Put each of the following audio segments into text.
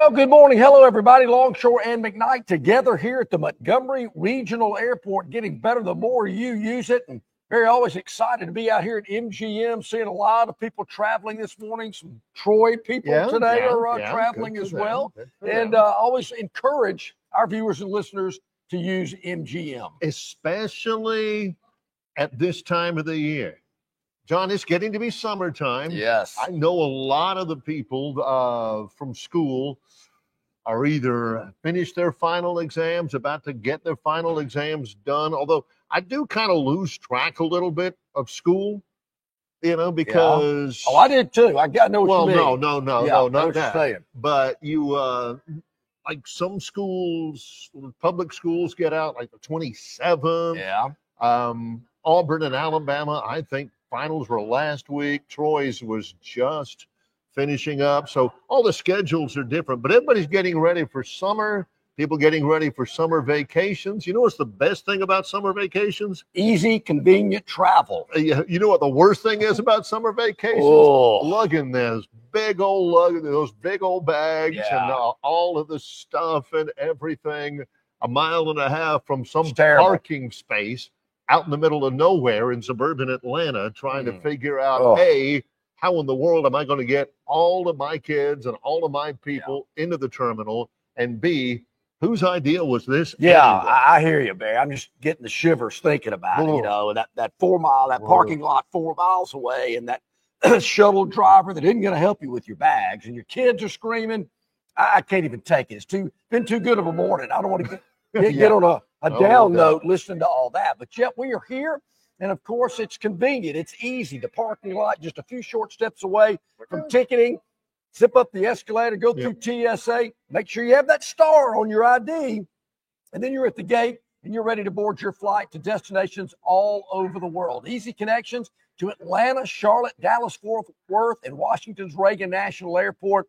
Well, good morning. Hello, everybody. Longshore and McKnight together here at the Montgomery Regional Airport, getting better the more you use it. And very always excited to be out here at MGM, seeing a lot of people traveling this morning. Some Troy people today are traveling as well. And always encourage our viewers and listeners to use MGM. Especially at this time of the year. John, it's getting to be summertime. Yes. I know a lot of the people from school are either finished their final exams, about to get their final exams done. Although I do kind of lose track a little bit of school, because. Yeah. Oh, I did too. I know what you mean. No, not that. But you, like some schools, public schools get out like the 27th. Yeah. Auburn and Alabama, I think finals were last week. Troy's was just finishing up. So all the schedules are different, but everybody's getting ready for summer. People getting ready for summer vacations. You know what's the best thing about summer vacations? Easy, convenient travel. You know what the worst thing is about summer vacations? Lugging those big old bags and all of the stuff and everything a mile and a half from some parking space out in the middle of nowhere in suburban Atlanta, trying to figure out, A, how in the world am I going to get all of my kids and all of my people into the terminal? And B, whose idea was this? Yeah, anyway? I hear you, Barry. I'm just getting the shivers thinking about it. That 4 mile, that parking lot 4 miles away, and that shuttle driver that isn't going to help you with your bags, and your kids are screaming. I can't even take it. It's been too good of a morning. I don't want to get on a down note listening to all that. But yet we are here. And, of course, it's convenient. It's easy. The parking lot just a few short steps away from ticketing. Zip up the escalator, go through TSA. Make sure you have that star on your ID. And then you're at the gate, and you're ready to board your flight to destinations all over the world. Easy connections to Atlanta, Charlotte, Dallas, Fort Worth, and Washington's Reagan National Airport.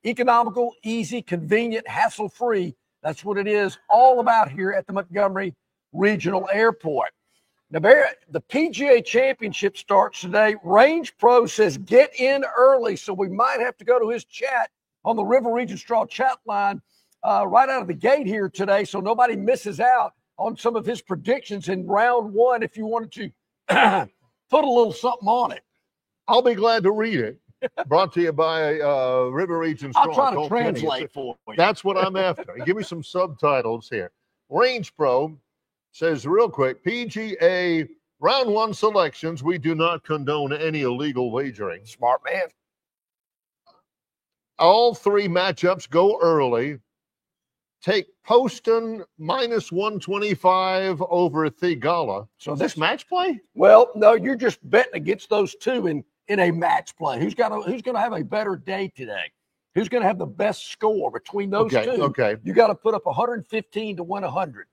Economical, easy, convenient, hassle-free. That's what it is all about here at the Montgomery Regional Airport. Now, Barrett, the PGA Championship starts today. Range Pro says get in early, so we might have to go to his chat on the River Region Straw chat line right out of the gate here today, so nobody misses out on some of his predictions in round one if you wanted to put a little something on it. I'll be glad to read it. Brought to you by River Region Straw. I'll try to translate for you. That's what I'm after. Give me some subtitles here. Range Pro says real quick, PGA round one selections, we do not condone any illegal wagering. Smart man. All 3 matchups go early. Take Poston minus 125 over Thigala. So this match play? Well, no, you're just betting against those two in a match play. Who's going to have a better day today? Who's going to have the best score between those two? Okay. You got to put up 115 to win 100.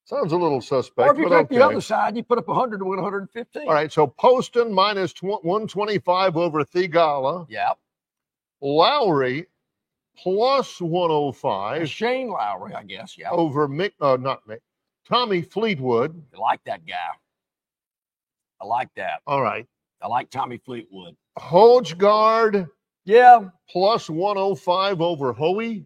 Sounds a little suspect. Or if you take the other side, you put up 100 to win 115. All right, so Poston minus 125 over Thigala. Yeah. Lowry plus 105. Shane Lowry, I guess. Yeah. Over Tommy Fleetwood. I like that guy. I like that. All right. I like Tommy Fleetwood. Hogegaard. Yeah. Plus 105 over Hoey.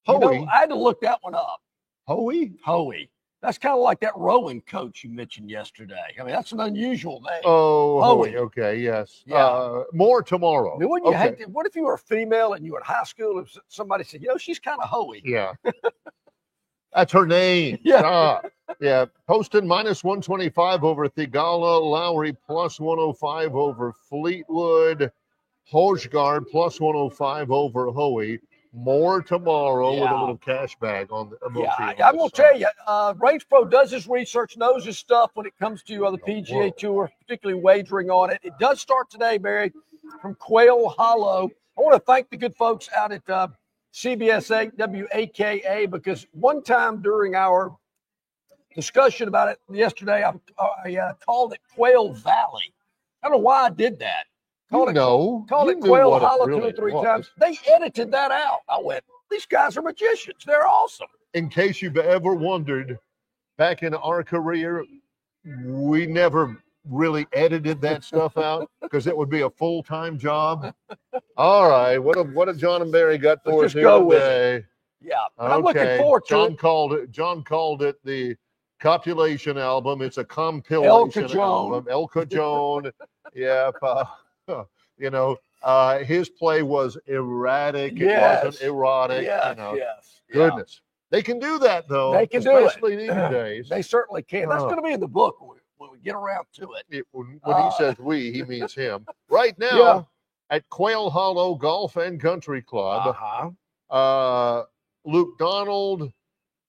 I had to look that one up. Hoey. That's kind of like that rowing coach you mentioned yesterday. I mean, that's an unusual name. Oh, Hoey. Okay, yes. Yeah. More tomorrow. I mean, wouldn't you hate to, what if you were a female and you were in high school and somebody said, she's kind of Hoey? Yeah. That's her name. Yeah. Yeah. Poston minus 125 over Thigala. Lowry plus 105 over Fleetwood. Hogegaard plus 105 over Hoey. More tomorrow with a little cash bag on the I'm going to tell you, Range Pro does his research, knows his stuff when it comes to the PGA Tour, particularly wagering on it. It does start today, Barry, from Quail Hollow. I want to thank the good folks out at CBS 8 WAKA, because one time during our discussion about it yesterday, I called it Quail Valley. I don't know why I did that. Called it Quail Hollow really 2 or 3 times. They edited that out. I went, these guys are magicians. They're awesome. In case you've ever wondered, back in our career, we never really edited that stuff out because it would be a full-time job. All right, what have John and Barry got for us here today? Yeah, but I'm looking forward to it. John called it the copulation album. It's a compilation album. El Cajon. Yeah, you know, his play was erratic. Yes. It wasn't erotic. Yes, you know. yes. Goodness. They can do that, though. They can especially do it. these days. They certainly can. That's going to be in the book when we get around to it. When he says we, he means him. Right now, at Quail Hollow Golf and Country Club, Luke Donald,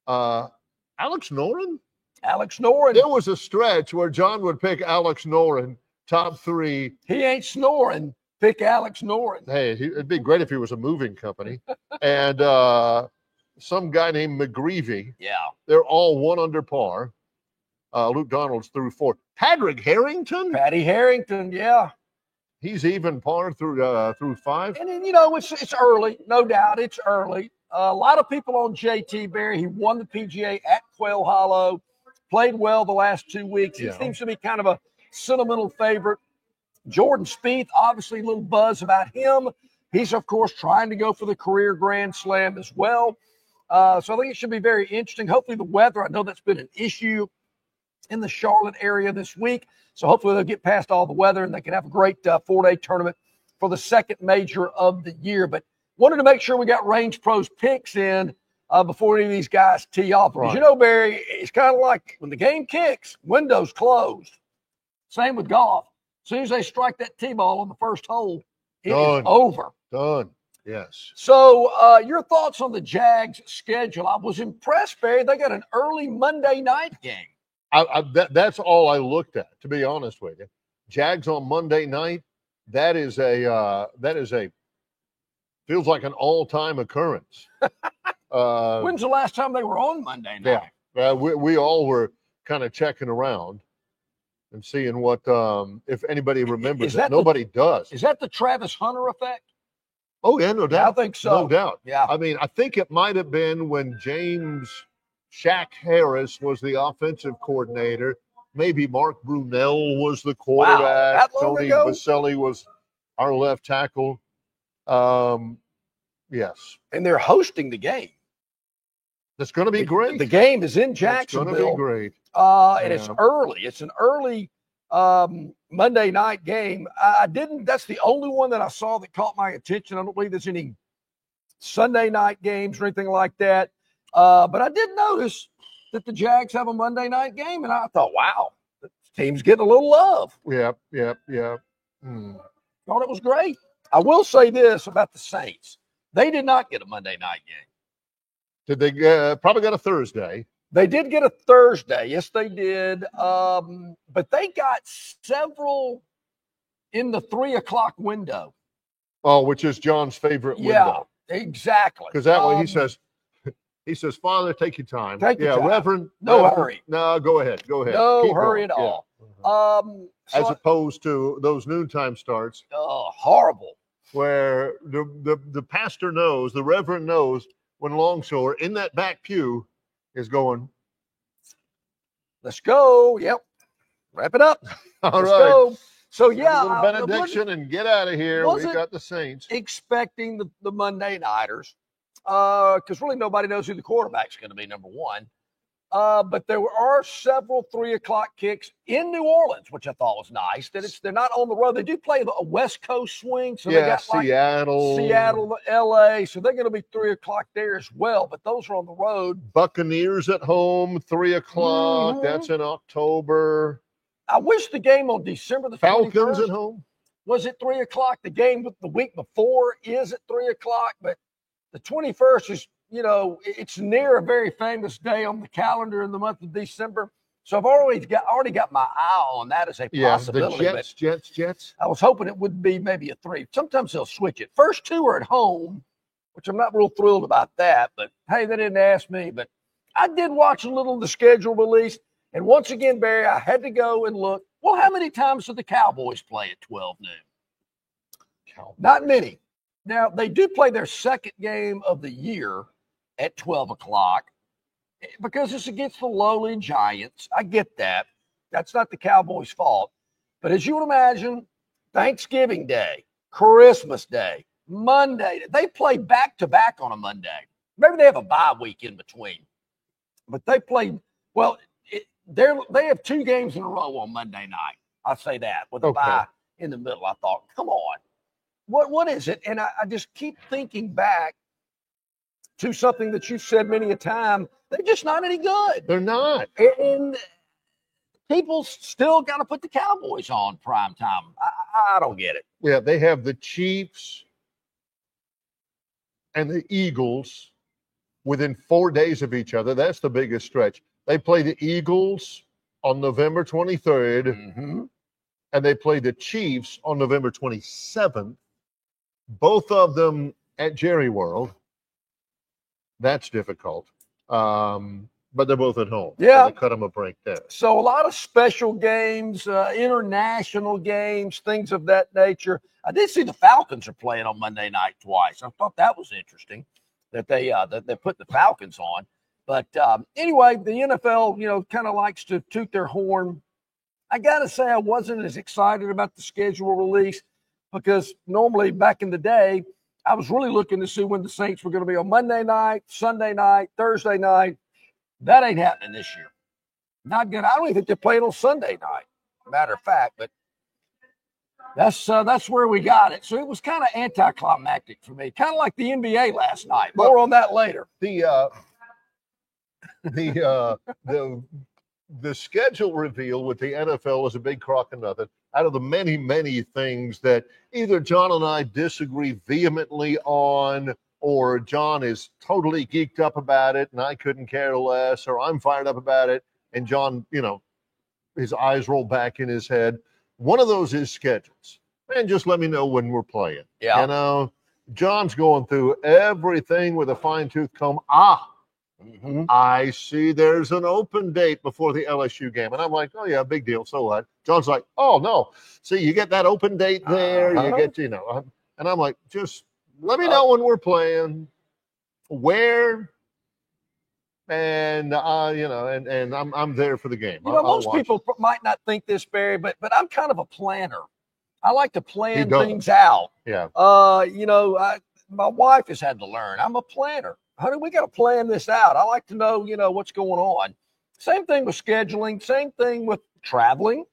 Alex Noren? Alex Noren. There was a stretch where John would pick Alex Noren, top 3. He ain't snoring. Pick Alex Noren. Hey, it'd be great if he was a moving company. And some guy named McGreevy. Yeah. They're all 1 under par. Luke Donald's through 4. Patrick Harrington? Patty Harrington, yeah. He's even par through 5. And then, it's early. No doubt, it's early. A lot of people on JT Barry. He won the PGA at Quail Hollow. Played well the last 2 weeks. He seems to be kind of a sentimental favorite. Jordan Spieth, obviously a little buzz about him. He's, of course, trying to go for the career Grand Slam as well. So I think it should be very interesting. Hopefully the weather, I know that's been an issue in the Charlotte area this week. So hopefully they'll get past all the weather and they can have a great 4-day tournament for the second major of the year. But wanted to make sure we got Range Pros picks in before any of these guys tee off. Because, Barry, it's kind of like when the game kicks, windows closed. Same with golf. As soon as they strike that tee ball on the first hole, it is over. Done. Yes. So your thoughts on the Jags schedule? I was impressed, Barry. They got an early Monday night game. That's all I looked at, to be honest with you. Jags on Monday night. That is feels like an all-time occurrence. When's the last time they were on Monday night? Yeah, we all were kind of checking around and seeing what if anybody remembers it. Nobody does. Is that the Travis Hunter effect? Oh yeah, no doubt. I think so. No doubt. Yeah. I mean, I think it might have been when James Shaq Harris was the offensive coordinator. Maybe Mark Brunell was the quarterback. Wow, that long Tony ago? Baselli was our left tackle. Yes. And they're hosting the game. That's going to be great. The game is in Jacksonville. It's going to be great. And it's early. It's an early Monday night game. That's the only one that I saw that caught my attention. I don't believe there's any Sunday night games or anything like that. But I did notice that the Jags have a Monday night game, and I thought, wow, the team's getting a little love. Yeah. Thought it was great. I will say this about the Saints. They did not get a Monday night game. Did they probably got a Thursday? They did get a Thursday. Yes, they did. But they got several in the 3:00 window. Oh, which is John's favorite window. Yeah, exactly. Because that way he says, Father, take your time. Take your time. Reverend. No hurry. No, go ahead. No Keep hurry going. at all. As opposed to those noontime starts. Oh, horrible. Where the pastor knows, the reverend knows when Longshore in that back pew is going, let's go. Yep. Wrap it up. Let's go. So, yeah. A little benediction and get out of here. We got the Saints. Expecting the Monday Nighters. Because really nobody knows who the quarterback's going to be, number one. But there are several 3:00 kicks in New Orleans, which I thought was nice. That they're not on the road. They do play a West Coast swing. So they got Seattle, LA. So they're going to be 3:00 there as well. But those are on the road. Buccaneers at home, 3:00. Mm-hmm. That's in October. I wish the game on December the 21st. Falcons at home. Was it 3:00? The game the week before is at 3:00, but the 21st is, it's near a very famous day on the calendar in the month of December. So I've already got my eye on that as a possibility. The Jets. I was hoping it would be maybe a 3. Sometimes they'll switch it. First 2 are at home, which I'm not real thrilled about that. But, hey, they didn't ask me. But I did watch a little of the schedule release. And once again, Barry, I had to go and look. Well, how many times do the Cowboys play at 12 noon? Not many. Now, they do play their second game of the year at 12:00 because it's against the lowly Giants. I get that. That's not the Cowboys' fault. But as you would imagine, Thanksgiving Day, Christmas Day, Monday, they play back-to-back on a Monday. Maybe they have a bye week in between. But they play, well, they have 2 games in a row on Monday night. I'll say that, with a bye in the middle. I thought, come on. What is it? And I just keep thinking back to something that you've said many a time. They're just not any good. They're not. And people still got to put the Cowboys on prime time. I don't get it. Yeah, they have the Chiefs and the Eagles within 4 days of each other. That's the biggest stretch. They play the Eagles on November 23rd, and they play the Chiefs on November 27th. Both of them at Jerry World. That's difficult. But they're both at home. Yeah. So they cut them a break there. So a lot of special games, international games, things of that nature. I did see the Falcons are playing on Monday night twice. I thought that was interesting that they put the Falcons on. But anyway, the NFL, kind of likes to toot their horn. I got to say I wasn't as excited about the schedule release because normally back in the day, I was really looking to see when the Saints were going to be on Monday night, Sunday night, Thursday night. That ain't happening this year. Not good. I don't even think they're playing on Sunday night, matter of fact. But that's where we got it. So it was kind of anticlimactic for me, kind of like the NBA last night. More on that later. The schedule reveal with the NFL is a big crock of nothing. Out of the many, many things that either John and I disagree vehemently on, or John is totally geeked up about it and I couldn't care less, or I'm fired up about it and John, his eyes roll back in his head. One of those is schedules. Man, just let me know when we're playing. Yeah. John's going through everything with a fine-tooth comb. I see there's an open date before the LSU game. And I'm like, oh, yeah, big deal. So what? John's like, oh, no. See, you get that open date there. You get, and I'm like, just let me know when we're playing, where, and, and I'm there for the game. Most people might not think this, Barry, but I'm kind of a planner. I like to plan things out. Yeah. My wife has had to learn. I'm a planner. Honey, we got to plan this out. I like to know, what's going on. Same thing with scheduling. Same thing with traveling.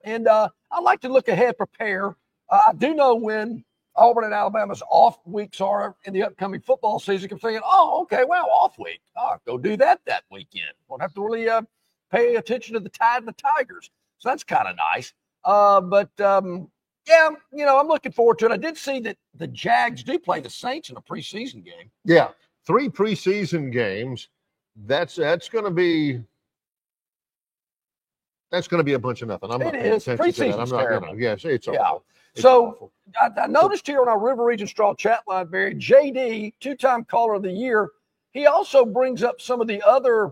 And I like to look ahead, prepare. I do know when Auburn and Alabama's off weeks are in the upcoming football season. I'm thinking, okay, well, off week. Go do that weekend. Won't have to really pay attention to the Tide and the Tigers. So that's kind of nice. Yeah, I'm looking forward to it. I did see that the Jags do play the Saints in a preseason game. Yeah. 3 preseason games. That's going to be a bunch of nothing. I'm not paying attention to that. I'm not. Terrible. Yes, it's awful. Yeah. It's so awful. I noticed here on our River Region Straw chat line, Barry, JD, 2-time caller of the year, he also brings up some of the other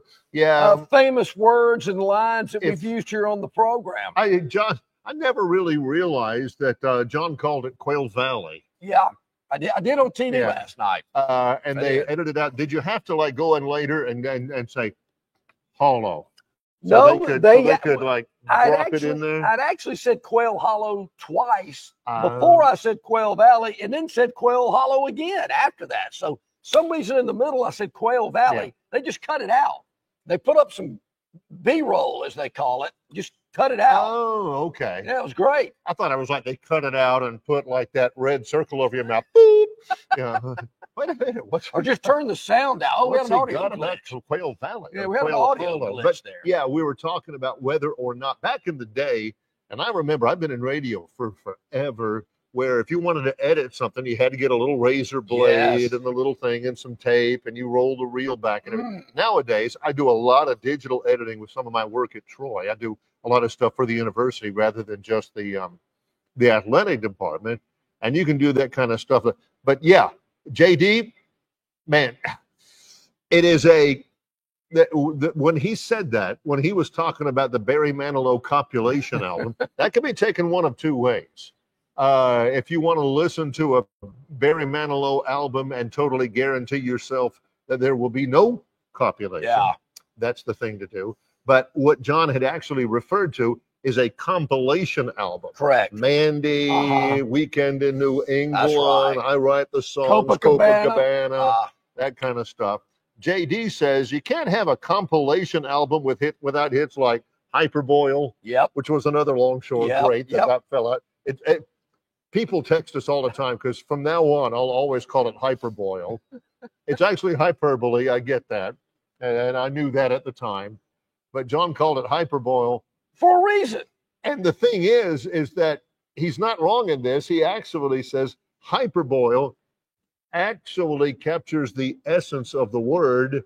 famous words and lines that we've used here on the program. John, I never really realized that John called it Quail Valley. Yeah. I did on TV last night. And they edited out. Did you have to go in later and say, hollow? So no, they could drop it in there? I'd actually said Quail Hollow twice before I said Quail Valley, and then said Quail Hollow again after that. So some reason in the middle I said Quail Valley. Yeah. They just cut it out. They put up some B-roll, as they call it, just cut it out. Oh, okay. Yeah, it was great. I thought it was like they cut it out and put that red circle over your mouth. Boop. Yeah. Wait a minute. Or just turn the sound out. Oh, we had an audio glitch. Quail Valley. Yeah, we had an audio glitch there. Yeah, we were talking about whether or not back in the day, and I remember I've been in radio for forever, where if you wanted to edit something, you had to get a little razor blade and the little thing and some tape, and you roll the reel back and everything. Nowadays, I do a lot of digital editing with some of my work at Troy. I do a lot of stuff for the university rather than just the athletic department, and you can do that kind of stuff. But yeah, JD, man, it is when he said that, when he was talking about the Barry Manilow compilation album, that could be taken one of 2 ways. If you want to listen to a Barry Manilow album and totally guarantee yourself that there will be no copulation, that's the thing to do. But what John had actually referred to is a compilation album. Correct. Mandy, Weekend in New England, right. I Write the Songs, Copacabana, that kind of stuff. JD says you can't have a compilation album without hits like Hyperboil, which was another Longshore great that fell out. People text us all the time because from now on, I'll always call it Hyperboil. It's actually hyperbole. I get that. And I knew that at the time. But John called it Hyperboil for a reason. And the thing is that he's not wrong in this. He actually says Hyperboil actually captures the essence of the word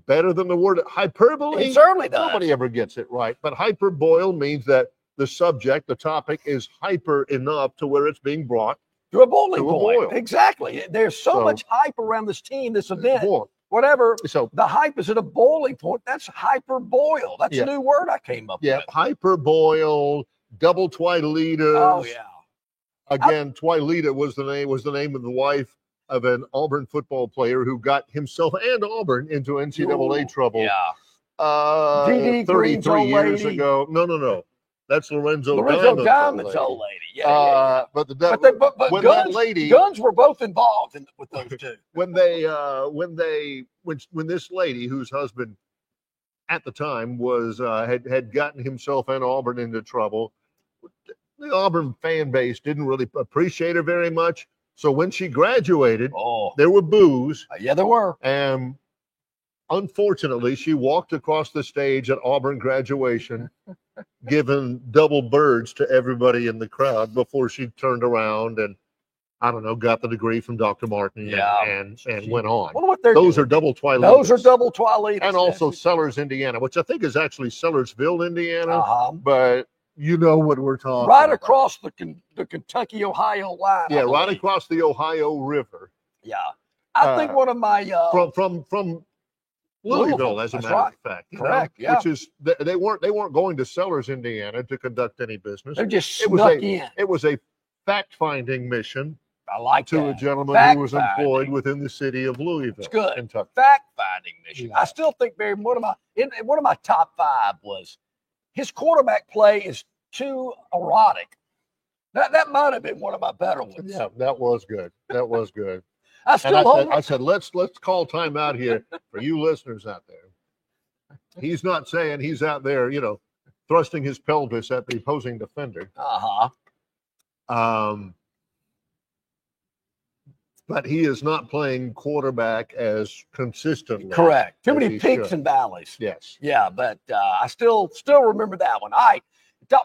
better than the word hyperbole. It certainly does. Nobody ever gets it right. But Hyperboil means that the subject, the topic, is hyper enough to where it's being brought to a boiling point. Exactly. There's so much hype around this team, this event, whatever. So the hype is at a boiling point. That's hyperboil. That's a new word I came up with. Yeah, hyperboil, double Twilita. Oh yeah. Again, Twilita was the name of the wife of an Auburn football player who got himself and Auburn into NCAA trouble. Yeah. 33 years ago. No. That's Lorenzo Diamond's old lady. Yeah. But when Guns were both involved with those two. when this lady, whose husband at the time was had gotten himself and Auburn into trouble, the Auburn fan base didn't really appreciate her very much. So when she graduated, there were boos. Yeah, there were. And unfortunately, she walked across the stage at Auburn graduation, giving double birds to everybody in the crowd before she turned around and, I don't know, got the degree from Dr. Martin and went on. Those are double Twilights. Those are double Twilights. And also Sellers, Indiana, which I think is actually Sellersville, Indiana. But you know what we're talking about. Right across the Kentucky-Ohio line. Yeah, right across the Ohio River. Yeah. I think one of my... From Louisville, as a matter of fact. Correct. Yeah. Which is they weren't going to Sellers, Indiana, to conduct any business. They just snuck in. It was a fact-finding mission. I like to a gentleman who was employed within the city of Louisville. It's good. Kentucky. Fact-finding mission. Yeah. I still think one of my top 5 was his quarterback play is too erotic. That might have been one of my better ones. Yeah, that was good. That was good. I said, let's call time out here for you listeners out there. He's not saying he's out there, thrusting his pelvis at the opposing defender. But he is not playing quarterback as consistently. Correct. Too many peaks and valleys. Yes. Yeah, but I still remember that one. All right.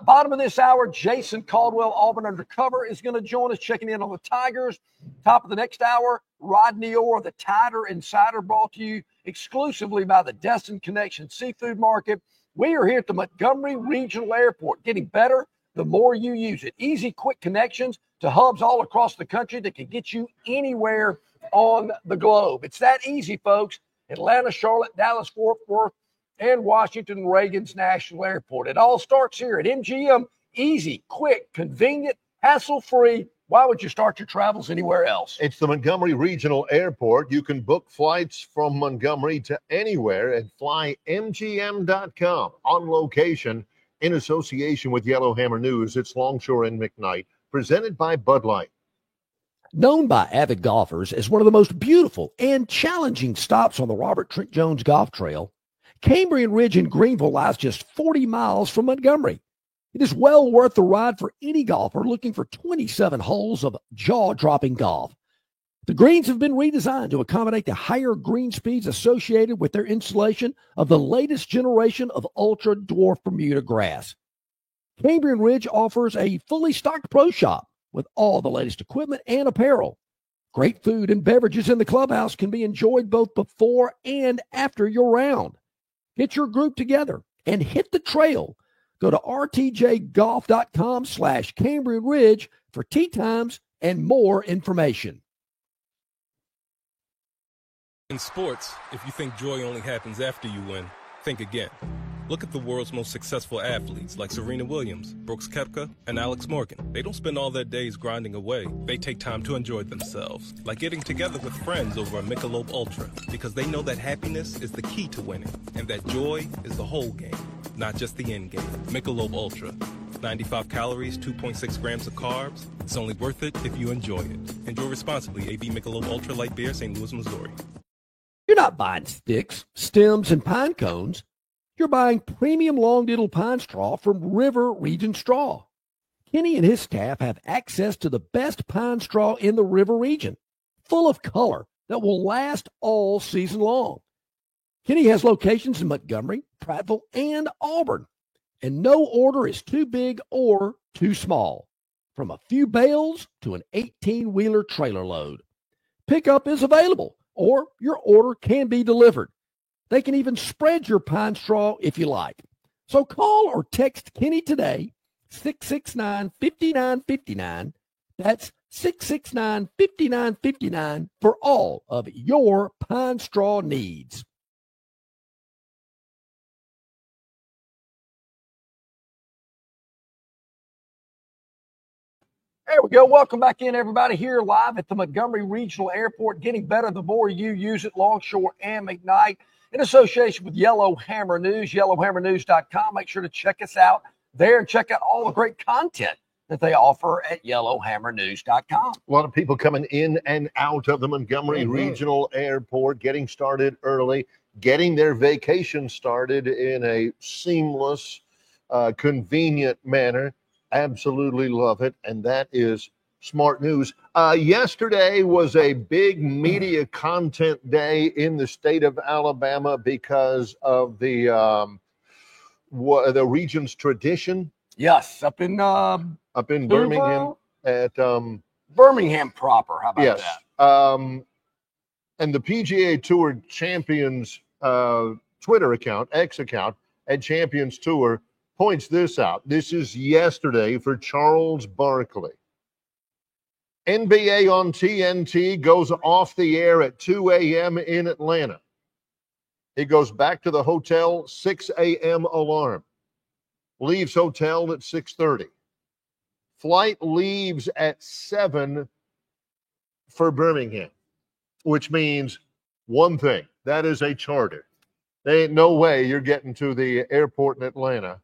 Bottom of this hour, Jason Caldwell, Auburn Undercover, is going to join us, checking in on the Tigers. Top of the next hour, Rodney Orr, the Tider Insider, brought to you exclusively by the Destin Connection Seafood Market. We are here at the Montgomery Regional Airport, getting better the more you use it. Easy, quick connections to hubs all across the country that can get you anywhere on the globe. It's that easy, folks. Atlanta, Charlotte, Dallas, Fort Worth, and Washington Reagan's National Airport. It all starts here at MGM. Easy, quick, convenient, hassle-free. Why would you start your travels anywhere else? It's the Montgomery Regional Airport. You can book flights from Montgomery to anywhere at flymgm.com on location in association with Yellowhammer News. It's Longshore and McKnight, presented by Bud Light. Known by avid golfers as one of the most beautiful and challenging stops on the Robert Trent Jones Golf Trail, Cambrian Ridge in Greenville lies just 40 miles from Montgomery. It is well worth the ride for any golfer looking for 27 holes of jaw-dropping golf. The greens have been redesigned to accommodate the higher green speeds associated with their installation of the latest generation of ultra-dwarf Bermuda grass. Cambrian Ridge offers a fully stocked pro shop with all the latest equipment and apparel. Great food and beverages in the clubhouse can be enjoyed both before and after your round. Get your group together and hit the trail. Go to rtjgolf.com/Cambrian Ridge for tee times and more information. In sports, if you think joy only happens after you win, think again. Look at the world's most successful athletes like Serena Williams, Brooks Koepka, and Alex Morgan. They don't spend all their days grinding away. They take time to enjoy themselves, like getting together with friends over a Michelob Ultra, because they know that happiness is the key to winning, and that joy is the whole game, not just the end game. Michelob Ultra. 95 calories, 2.6 grams of carbs. It's only worth it if you enjoy it. Enjoy responsibly. AB Michelob Ultra Light Beer, St. Louis, Missouri. You're not buying sticks, stems, and pine cones. You're buying premium long-diddle pine straw from River Region Straw. Kenny and his staff have access to the best pine straw in the River Region, full of color that will last all season long. Kenny has locations in Montgomery, Prattville, and Auburn, and no order is too big or too small, from a few bales to an 18-wheeler trailer load. Pickup is available, or your order can be delivered. They can even spread your pine straw if you like. So call or text Kenny today, 669-5959. That's 669-5959 for all of your pine straw needs. There we go. Welcome back in, everybody, here live at the Montgomery Regional Airport. Getting better the more you use it. Longshore and McKnight, in association with Yellow Hammer News, yellowhammernews.com. Make sure to check us out there and check out all the great content that they offer at yellowhammernews.com. A lot of people coming in and out of the Montgomery Regional Airport, getting started early, getting their vacation started in a seamless, convenient manner. Absolutely love it. And that is smart news. Yesterday was a big media content day in the state of Alabama because of the region's tradition. Yes, up in Birmingham at Birmingham proper. How about that? And the PGA Tour Champions Twitter account, X account at Champions Tour points this out. This is yesterday for Charles Barkley. NBA on TNT goes off the air at 2 a.m. in Atlanta. He goes back to the hotel, 6 a.m. alarm. Leaves hotel at 6:30. Flight leaves at 7 for Birmingham, which means one thing. That is a charter. There ain't no way you're getting to the airport in Atlanta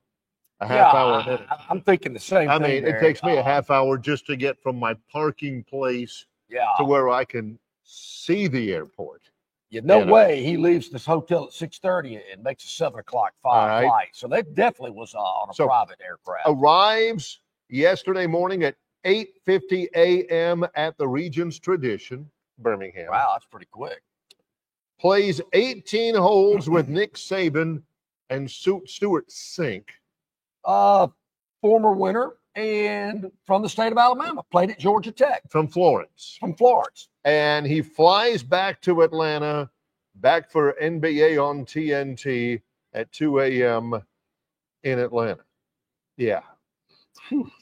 a half hour a minute. I'm thinking the same thing. I mean, it takes me a half hour just to get from my parking place to where I can see the airport. No way he leaves this hotel at 6:30 and makes a 7 o'clock flight. So that definitely was on a private aircraft. Arrives yesterday morning at 8:50 a.m. at the Regions Tradition, Birmingham. Wow, that's pretty quick. Plays 18 holes with Nick Saban and Stuart Sink. Former winner and from the state of Alabama, played at Georgia Tech. From Florence. And he flies back to Atlanta, back for NBA on TNT at 2 a.m. in Atlanta. Yeah.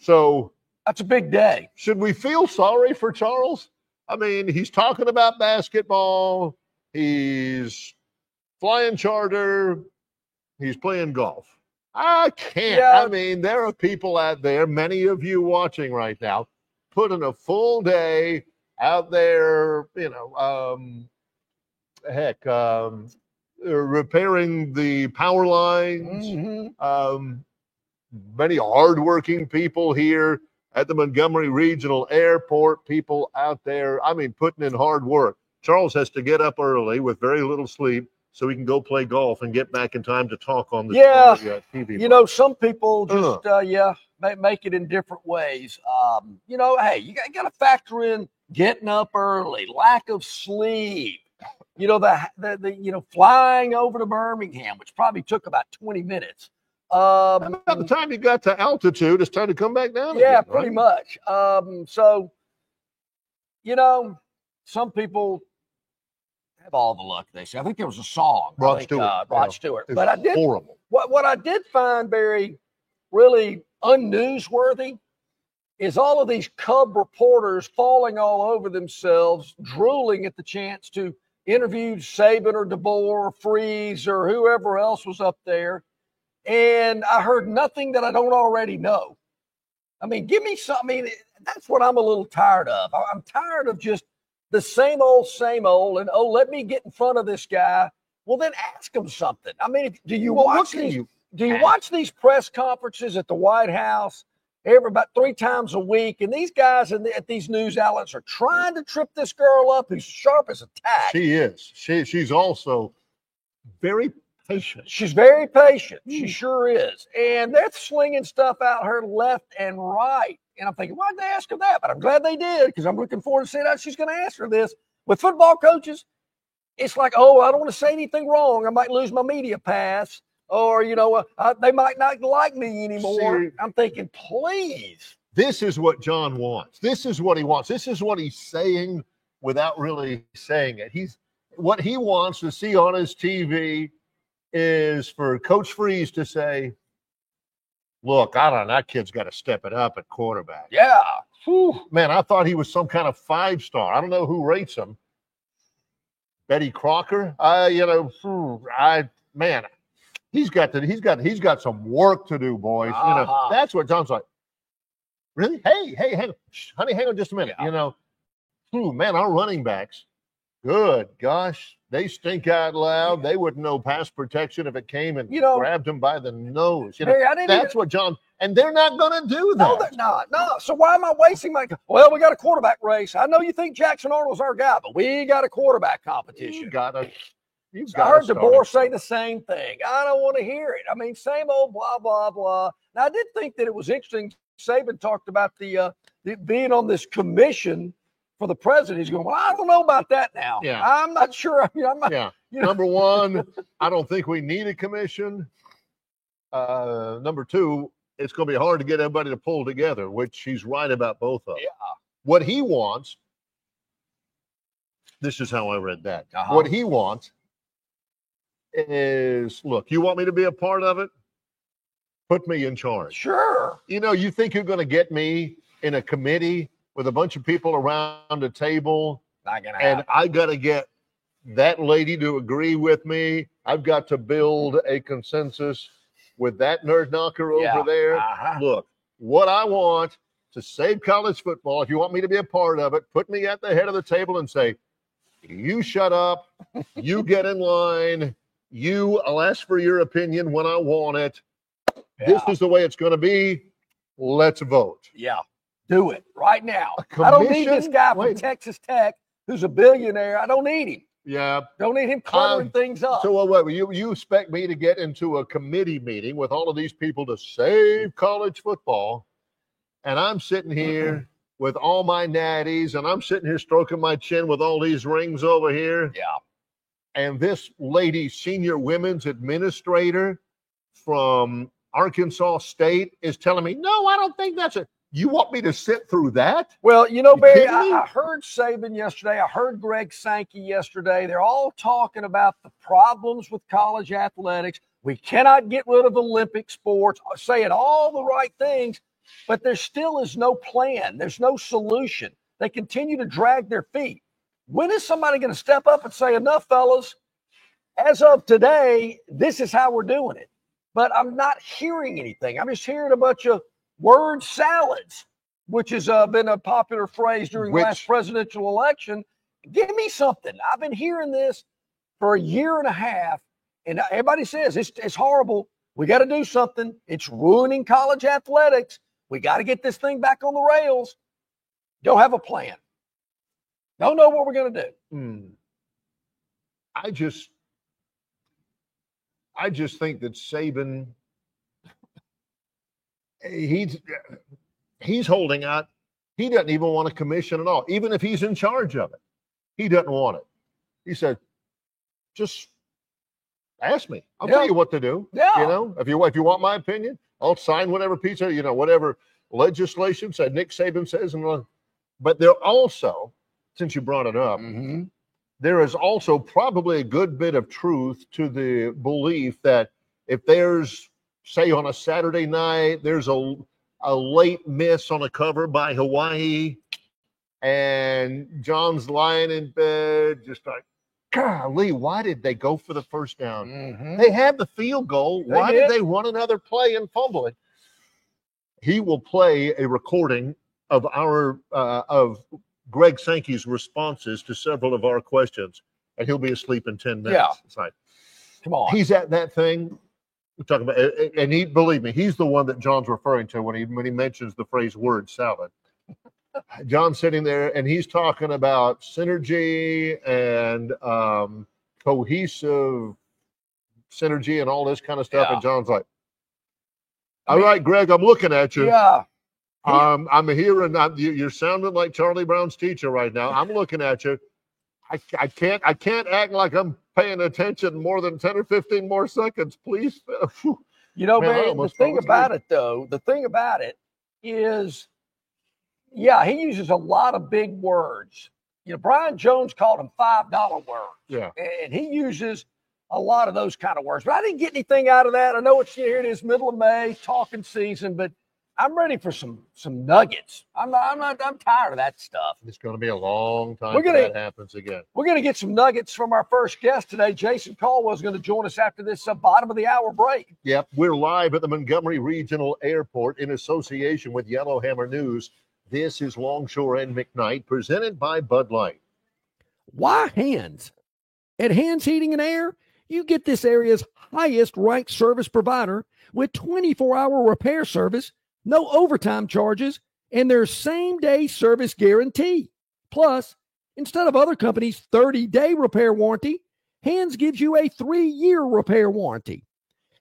So that's a big day. Should we feel sorry for Charles? I mean, he's talking about basketball. He's flying charter. He's playing golf. I can't. Yeah. I mean, there are people out there, many of you watching right now, putting a full day out there, repairing the power lines. Many hardworking people here at the Montgomery Regional Airport, people out there, I mean, putting in hard work. Charles has to get up early with very little sleep so he can go play golf and get back in time to talk on the TV. Some people just, make it in different ways. Hey, you got to factor in getting up early, lack of sleep, flying over to Birmingham, which probably took about 20 minutes. By the time you got to altitude, it's time to come back down again, right? Pretty much. Some people have all the luck, they say. I think there was a song. Rod Stewart. But I did horrible. What I did find very really unnewsworthy is all of these Cub reporters falling all over themselves, drooling at the chance to interview Saban or DeBoer or Freeze or whoever else was up there. and I heard nothing that I don't already know. I mean, give me something. I mean, that's what I'm a little tired of. I'm tired of just the same old, and, let me get in front of this guy. Well, then ask him something. I mean, do you watch these press conferences at the White House about 3 times a week? And these guys at these news outlets are trying to trip this girl up who's sharp as a tack. She is. She's also very patient. She's very patient. She sure is. And they're slinging stuff out her left and right. And I'm thinking, why'd they ask her that? But I'm glad they did, because I'm looking forward to seeing how she's going to answer this. With football coaches, it's like, I don't want to say anything wrong. I might lose my media pass, or, they might not like me anymore. I'm thinking, please. This is what John wants. This is what he wants. This is what he's saying without really saying it. What he wants to see on his TV is for Coach Freeze to say, look, I don't know, that kid's got to step it up at quarterback. Yeah. Whew, man, I thought he was some kind of 5-star. I don't know who rates him. Betty Crocker? He's got some work to do, boys. That's what John's like. Really? Hey, hang on. Honey, hang on just a minute. Yeah. Man, our running backs, good gosh, they stink out loud. They wouldn't know pass protection if it came and grabbed him by the nose. That's what John, and they're not going to do that. No, they're not. No. So why am I wasting we got a quarterback race. I know you think Jackson Arnold's our guy, but we got a quarterback competition. I heard DeBoer say the same thing. I don't want to hear it. I mean, same old blah, blah, blah. Now, I did think that it was interesting. Saban talked about the being on this commission for the president. He's going, I don't know about that now. Yeah. I'm not sure. Number one, I don't think we need a commission. Number two, it's going to be hard to get everybody to pull together, which he's right about both of them. Yeah. What he wants, this is how I read that. What he wants is, look, you want me to be a part of it? Put me in charge. Sure. You think you're going to get me in a committee with a bunch of people around a table, not gonna happen. And I got to get that lady to agree with me. I've got to build a consensus with that nerd knocker over there. Look, what I want to save college football, if you want me to be a part of it, put me at the head of the table and say, you shut up, you get in line, I'll ask for your opinion when I want it. Yeah. This is the way it's going to be. Let's vote. Yeah. Do it right now. I don't need this guy from Texas Tech who's a billionaire. I don't need him. Yeah. Don't need him cluttering things up. So what? You expect me to get into a committee meeting with all of these people to save college football, and I'm sitting here with all my natties, and I'm sitting here stroking my chin with all these rings over here. Yeah. And this lady, senior women's administrator from Arkansas State, is telling me, no, I don't think that's it. You want me to sit through that? Well, Barry, I heard Saban yesterday. I heard Greg Sankey yesterday. They're all talking about the problems with college athletics. We cannot get rid of Olympic sports, saying all the right things, but there still is no plan. There's no solution. They continue to drag their feet. When is somebody going to step up and say, enough, fellas? As of today, this is how we're doing it. But I'm not hearing anything. I'm just hearing a bunch of word salads, which has been a popular phrase during the last presidential election. Give me something. I've been hearing this for a year and a half, and everybody says it's horrible. We got to do something. It's ruining college athletics. We got to get this thing back on the rails. Don't have a plan. Don't know what we're going to do. I just think that Saban, he's holding out. He doesn't even want a commission at all. Even if he's in charge of it, he doesn't want it. He said, just ask me. I'll tell you what to do. Yeah. If you want my opinion, I'll sign whatever piece of, whatever legislation said Nick Saban says. But there also, since you brought it up, there is also probably a good bit of truth to the belief that if there's, say, on a Saturday night, there's a late miss on a cover by Hawaii, and John's lying in bed, just like, golly, why did they go for the first down? Mm-hmm. They had the field goal. Why did they run another play and fumble it? He will play a recording of of Greg Sankey's responses to several of our questions, and he'll be asleep in 10 minutes. Yeah. It's like, come on. He's at that thing we're talking about, and believe me, he's the one that John's referring to when he mentions the phrase word salad. John's sitting there, and he's talking about synergy and cohesive synergy and all this kind of stuff, and John's like, all right, Greg, I'm looking at you. Yeah. I'm hearing you're sounding like Charlie Brown's teacher right now. I'm looking at you. I can't act like I'm paying attention more than 10 or 15 more seconds, please. You know, man, the thing about it is, yeah, he uses a lot of big words. You know, Brian Jones called them $5 words. Yeah. And he uses a lot of those kind of words. But I didn't get anything out of that. I know it's here. It is middle of May, talking season, but I'm ready for some nuggets. I'm tired of that stuff. It's going to be a long time before that happens again. We're going to get some nuggets from our first guest today. Jason Caldwell is going to join us after this bottom of the hour break. Yep, we're live at the Montgomery Regional Airport in association with Yellowhammer News. This is Longshore and McKnight, presented by Bud Light. Why Hands? At Hands Heating and Air, you get this area's highest ranked service provider with 24-hour repair service, no overtime charges, and their same-day service guarantee. Plus, instead of other companies' 30-day repair warranty, Hands gives you a 3-year repair warranty.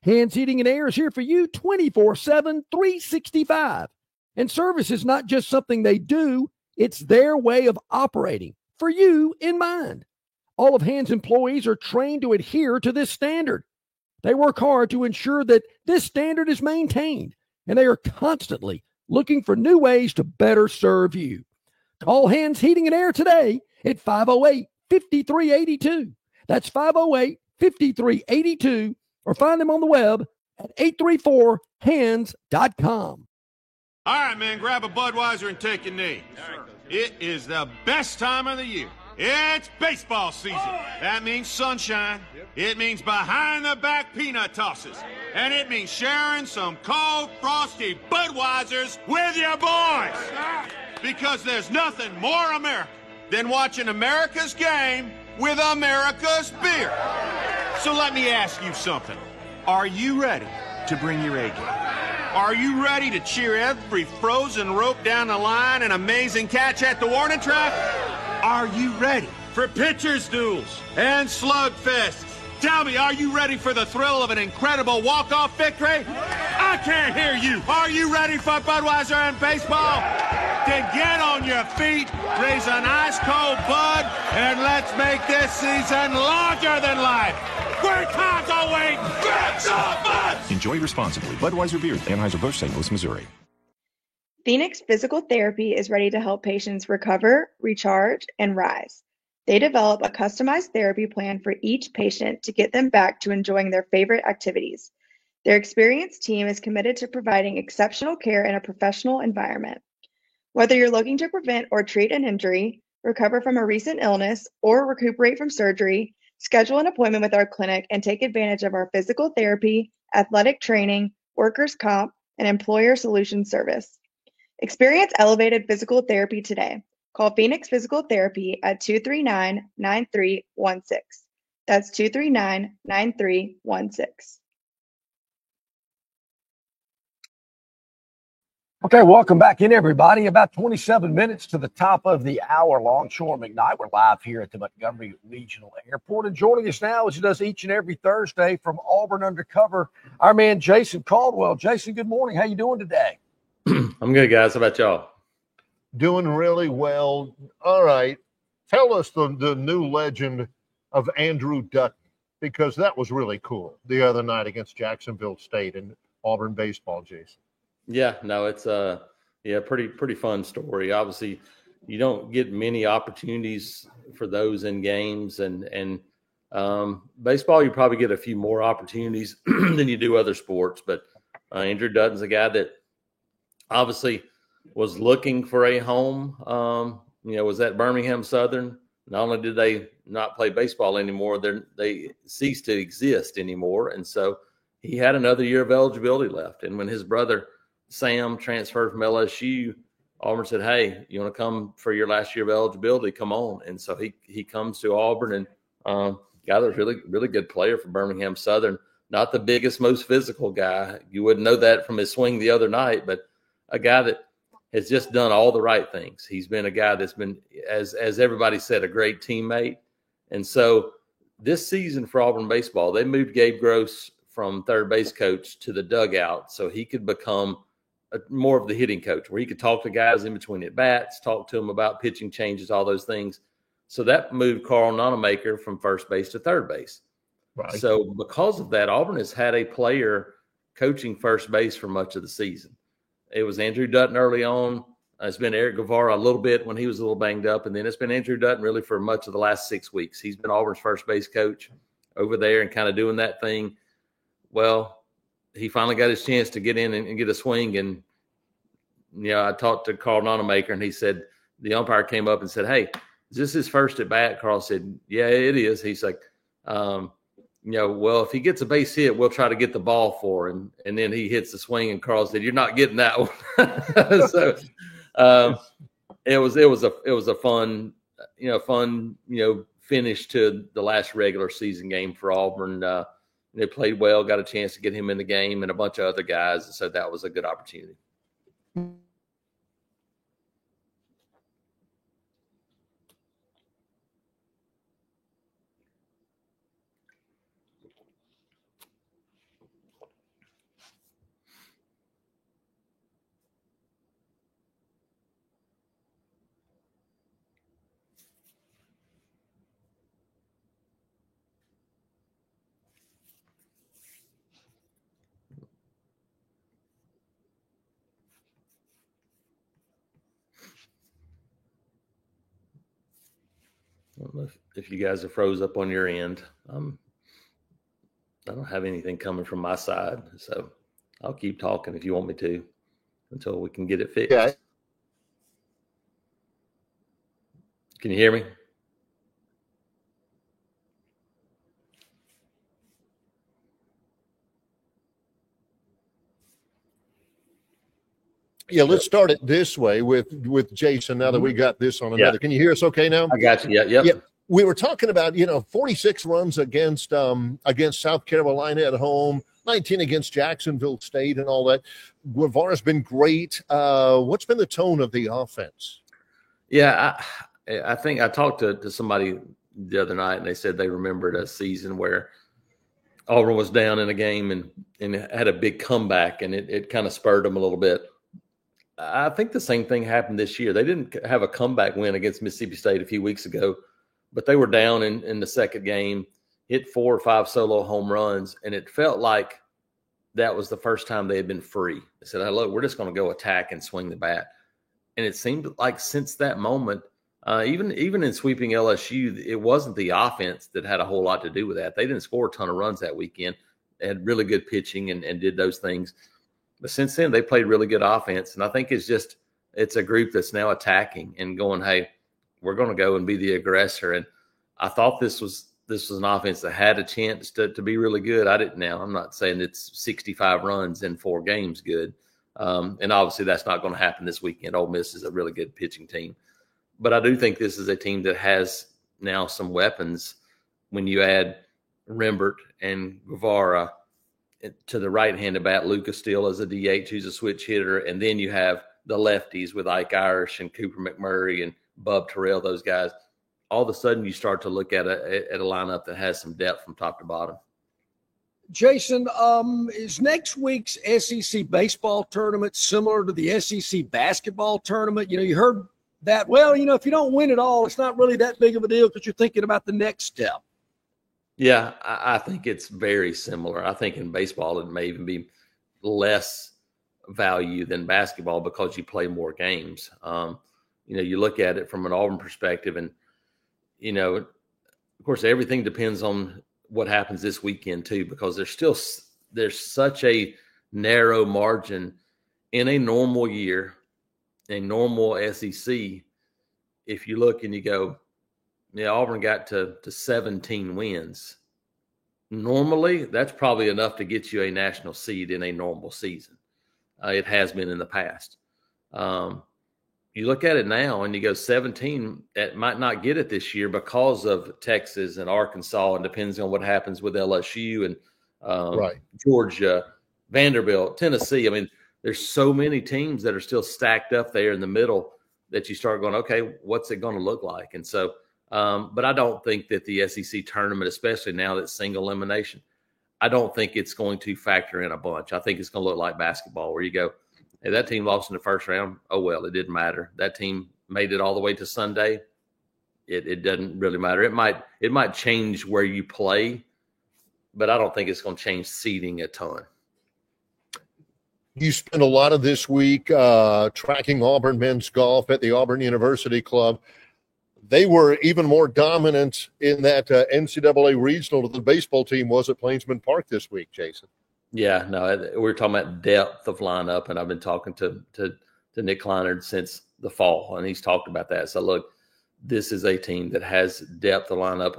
Hands Heating and Air is here for you 24/7, 365. And service is not just something they do, it's their way of operating, for you in mind. All of Hands employees are trained to adhere to this standard. They work hard to ensure that this standard is maintained, and they are constantly looking for new ways to better serve you. Call Hands Heating and Air today at 508-5382. That's 508-5382, or find them on the web at 834hands.com. All right, man, grab a Budweiser and take a knee. It is the best time of the year. It's baseball season. That means sunshine. It means behind-the-back peanut tosses. And it means sharing some cold, frosty Budweisers with your boys. Because there's nothing more American than watching America's game with America's beer. So let me ask you something. Are you ready to bring your A game? Are you ready to cheer every frozen rope down the line and amazing catch at the warning track? Are you ready for pitchers' duels and slugfests? Tell me, are you ready for the thrill of an incredible walk-off victory? I can't hear you. Are you ready for Budweiser and baseball? Then get on your feet, raise an ice-cold Bud, and let's make this season larger than life. Great times are waiting. Grab some Bud! Enjoy responsibly. Budweiser Beer, Anheuser-Busch, St. Louis, Missouri. Phoenix Physical Therapy is ready to help patients recover, recharge, and rise. They develop a customized therapy plan for each patient to get them back to enjoying their favorite activities. Their experienced team is committed to providing exceptional care in a professional environment. Whether you're looking to prevent or treat an injury, recover from a recent illness, or recuperate from surgery, schedule an appointment with our clinic and take advantage of our physical therapy, athletic training, workers' comp, and employer solutions service. Experience elevated physical therapy today. Call Phoenix Physical Therapy at 239-9316. That's 239-9316. Okay, welcome back in, everybody. About 27 minutes to the top of the hour, Longshore McKnight. We're live here at the Montgomery Regional Airport. And joining us now, as he does each and every Thursday from Auburn Undercover, our man Jason Caldwell. Jason, good morning. How you doing today? I'm good, guys. How about y'all? Doing really well. All right. Tell us the new legend of Andrew Dutton, because that was really cool the other night against Jacksonville State in Auburn baseball, Jason. Yeah, no, it's pretty fun story. Obviously, you don't get many opportunities for those in games, and baseball, you probably get a few more opportunities than you do other sports. But Andrew Dutton's a guy that obviously was looking for a home. Was at Birmingham Southern not only did they not play baseball anymore, they ceased to exist anymore. And so he had another year of eligibility left. And when his brother Sam transferred from LSU, Auburn said, "Hey, you want to come for your last year of eligibility? Come on." And so he comes to Auburn, and guy that was really, really good player for Birmingham Southern. Not the biggest, most physical guy. You wouldn't know that from his swing the other night, but a guy that has just done all the right things. He's been a guy that's been, as everybody said, a great teammate. And so this season for Auburn baseball, they moved Gabe Gross from third base coach to the dugout so he could become more of the hitting coach, where he could talk to guys in between at bats, talk to them about pitching changes, all those things. So that moved Carl Nonamaker from first base to third base. Right. So because of that, Auburn has had a player coaching first base for much of the season. It was Andrew Dutton early on. It's been Eric Guevara a little bit when he was a little banged up. And then it's been Andrew Dutton really for much of the last 6 weeks. He's been Auburn's first base coach over there and kind of doing that thing. Well, he finally got his chance to get in and get a swing. And, I talked to Carl Nonamaker, and he said, the umpire came up and said, "Hey, is this his first at bat?" Carl said, "Yeah, it is." He's like, well, if he gets a base hit, we'll try to get the ball for him. And then he hits the swing, and Carl said, "You're not getting that one." So it was a fun finish to the last regular season game for Auburn. They played well, got a chance to get him in the game and a bunch of other guys. And so that was a good opportunity. I don't know if you guys are froze up on your end. I don't have anything coming from my side, so I'll keep talking if you want me to until we can get it fixed. Yeah. Can you hear me? Yeah, let's start it this way with Jason now that we got this on another. Yeah. Can you hear us okay now? I got you. Yeah. Yeah. We were talking about, 46 runs against South Carolina at home, 19 against Jacksonville State and all that. Guevara's been great. What's been the tone of the offense? Yeah, I think I talked to somebody the other night, and they said they remembered a season where Auburn was down in a game and had a big comeback, and it kind of spurred them a little bit. I think the same thing happened this year. They didn't have a comeback win against Mississippi State a few weeks ago, but they were down in the second game, hit 4 or 5 solo home runs, and it felt like that was the first time they had been free. They said, "Hey, look, we're just going to go attack and swing the bat." And it seemed like since that moment, even in sweeping LSU, it wasn't the offense that had a whole lot to do with that. They didn't score a ton of runs that weekend. They had really good pitching and did those things. But since then, they played really good offense. And I think it's a group that's now attacking and going, "Hey, we're going to go and be the aggressor." And I thought this was an offense that had a chance to be really good. I'm not saying it's 65 runs in 4 games good. And obviously that's not going to happen this weekend. Ole Miss is a really good pitching team. But I do think this is a team that has now some weapons when you add Rembert and Guevara to the right-handed bat, Lucas Steele as a DH who's a switch hitter, and then you have the lefties with Ike Irish and Cooper McMurray and Bub Terrell, those guys. All of a sudden you start to look at a lineup that has some depth from top to bottom. Jason, is next week's SEC baseball tournament similar to the SEC basketball tournament? You heard that, if you don't win it all, it's not really that big of a deal because you're thinking about the next step. Yeah, I think it's very similar. I think in baseball it may even be less value than basketball because you play more games. You look at it from an Auburn perspective and, of course, everything depends on what happens this weekend too, because there's such a narrow margin in a normal year, a normal SEC. If you look and you go, Auburn got to 17 wins. Normally, that's probably enough to get you a national seed in a normal season. It has been in the past. You look at it now and you go 17, it might not get it this year because of Texas and Arkansas, and depends on what happens with LSU and Georgia, Vanderbilt, Tennessee. I mean, there's so many teams that are still stacked up there in the middle that you start going, okay, what's it going to look like? And so, but I don't think that the SEC tournament, especially now that single elimination, I don't think it's going to factor in a bunch. I think it's going to look like basketball where you go, hey, that team lost in the first round. Oh, well, it didn't matter. That team made it all the way to Sunday. It doesn't really matter. It might change where you play, but I don't think it's going to change seeding a ton. You spent a lot of this week tracking Auburn men's golf at the Auburn University Club. They were even more dominant in that NCAA regional than the baseball team was at Plainsman Park this week, Jason. Yeah, no, we're talking about depth of lineup, and I've been talking to Nick Kleinert since the fall, and he's talked about that. So, look, this is a team that has depth of lineup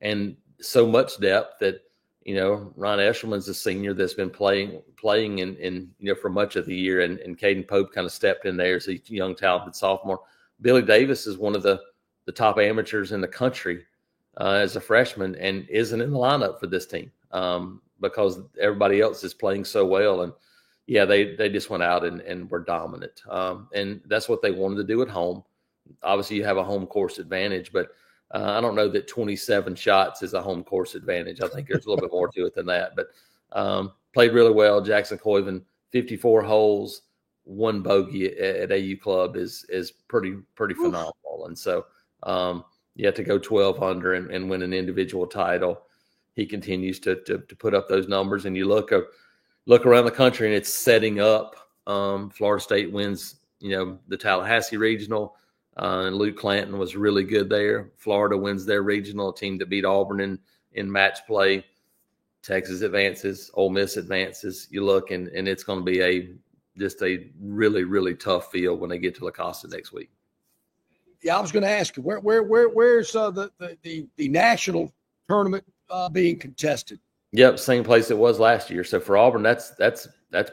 and so much depth that, you know, Ron Eshelman's a senior that's been playing in you know, for much of the year, and Caden Pope kind of stepped in there as a young, talented sophomore. Billy Davis is one of the top amateurs in the country as a freshman and isn't in the lineup for this team because everybody else is playing so well. And, yeah, they just went out and were dominant. And that's what they wanted to do at home. Obviously, you have a home course advantage, but I don't know that 27 shots is a home course advantage. I think there's a little bit more to it than that. But played really well. Jackson Coyven, 54 holes, 1 bogey at AU Club is pretty phenomenal. And so you have to go 12 under and win an individual title. He continues to put up those numbers. And you look around the country, and it's setting up. Florida State wins, you know, the Tallahassee Regional. And Luke Clanton was really good there. Florida wins their regional, team that beat Auburn in match play. Texas advances, Ole Miss advances. You look, and it's going to be just a really, really tough field when they get to La Costa next week. Yeah, I was going to ask you, where's the national tournament being contested? Yep, same place it was last year. So for Auburn, that's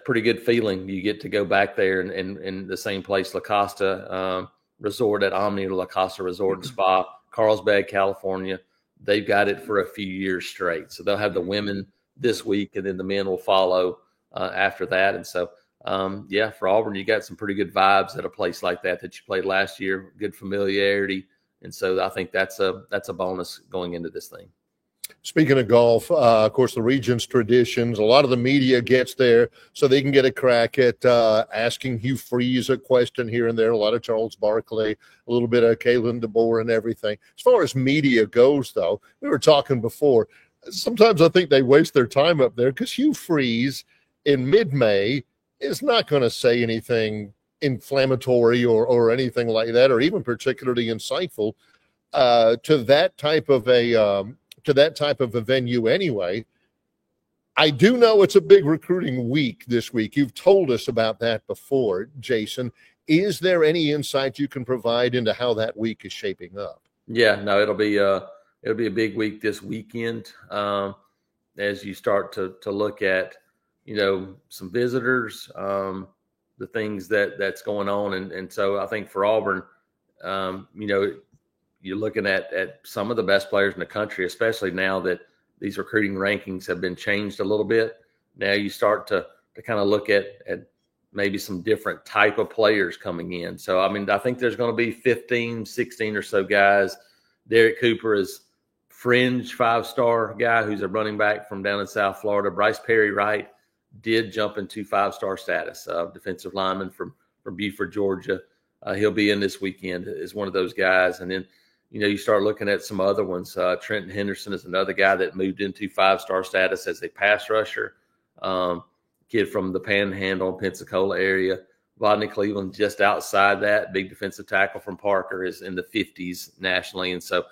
pretty good feeling. You get to go back there in the same place, La Costa Resort at Omni La Costa Resort and Spa, Carlsbad, California. They've got it for a few years straight. So they'll have the women this week, and then the men will follow after that. And so, yeah, for Auburn, you got some pretty good vibes at a place like that you played last year, good familiarity. And so I think that's a bonus going into this thing. Speaking of golf, of course, the region's traditions, a lot of the media gets there so they can get a crack at asking Hugh Freeze a question here and there, a lot of Charles Barkley, a little bit of Kalen DeBoer and everything. As far as media goes, though, we were talking before, sometimes I think they waste their time up there because Hugh Freeze in mid-May is not going to say anything inflammatory or anything like that, or even particularly insightful to that type of a venue anyway. I do know it's a big recruiting week this week. You've told us about that before, Jason. Is there any insight you can provide into how that week is shaping up? Yeah, no, it'll be a big week this weekend as you start to look at, you know, some visitors, the things that's going on. And so I think for Auburn, you know, you're looking at some of the best players in the country, especially now that these recruiting rankings have been changed a little bit. Now you start to kind of look at maybe some different type of players coming in. So, I mean, I think there's going to be 15, 16 or so guys. Derek Cooper is fringe 5-star guy who's a running back from down in South Florida. Bryce Perry Wright did jump into 5-star status, defensive lineman from Buford, Georgia. He'll be in this weekend as one of those guys. And then, you know, you start looking at some other ones. Trenton Henderson is another guy that moved into 5-star status as a pass rusher. Kid from the Panhandle, Pensacola area. Rodney Cleveland just outside that. Big defensive tackle from Parker is in the 50s nationally. And so,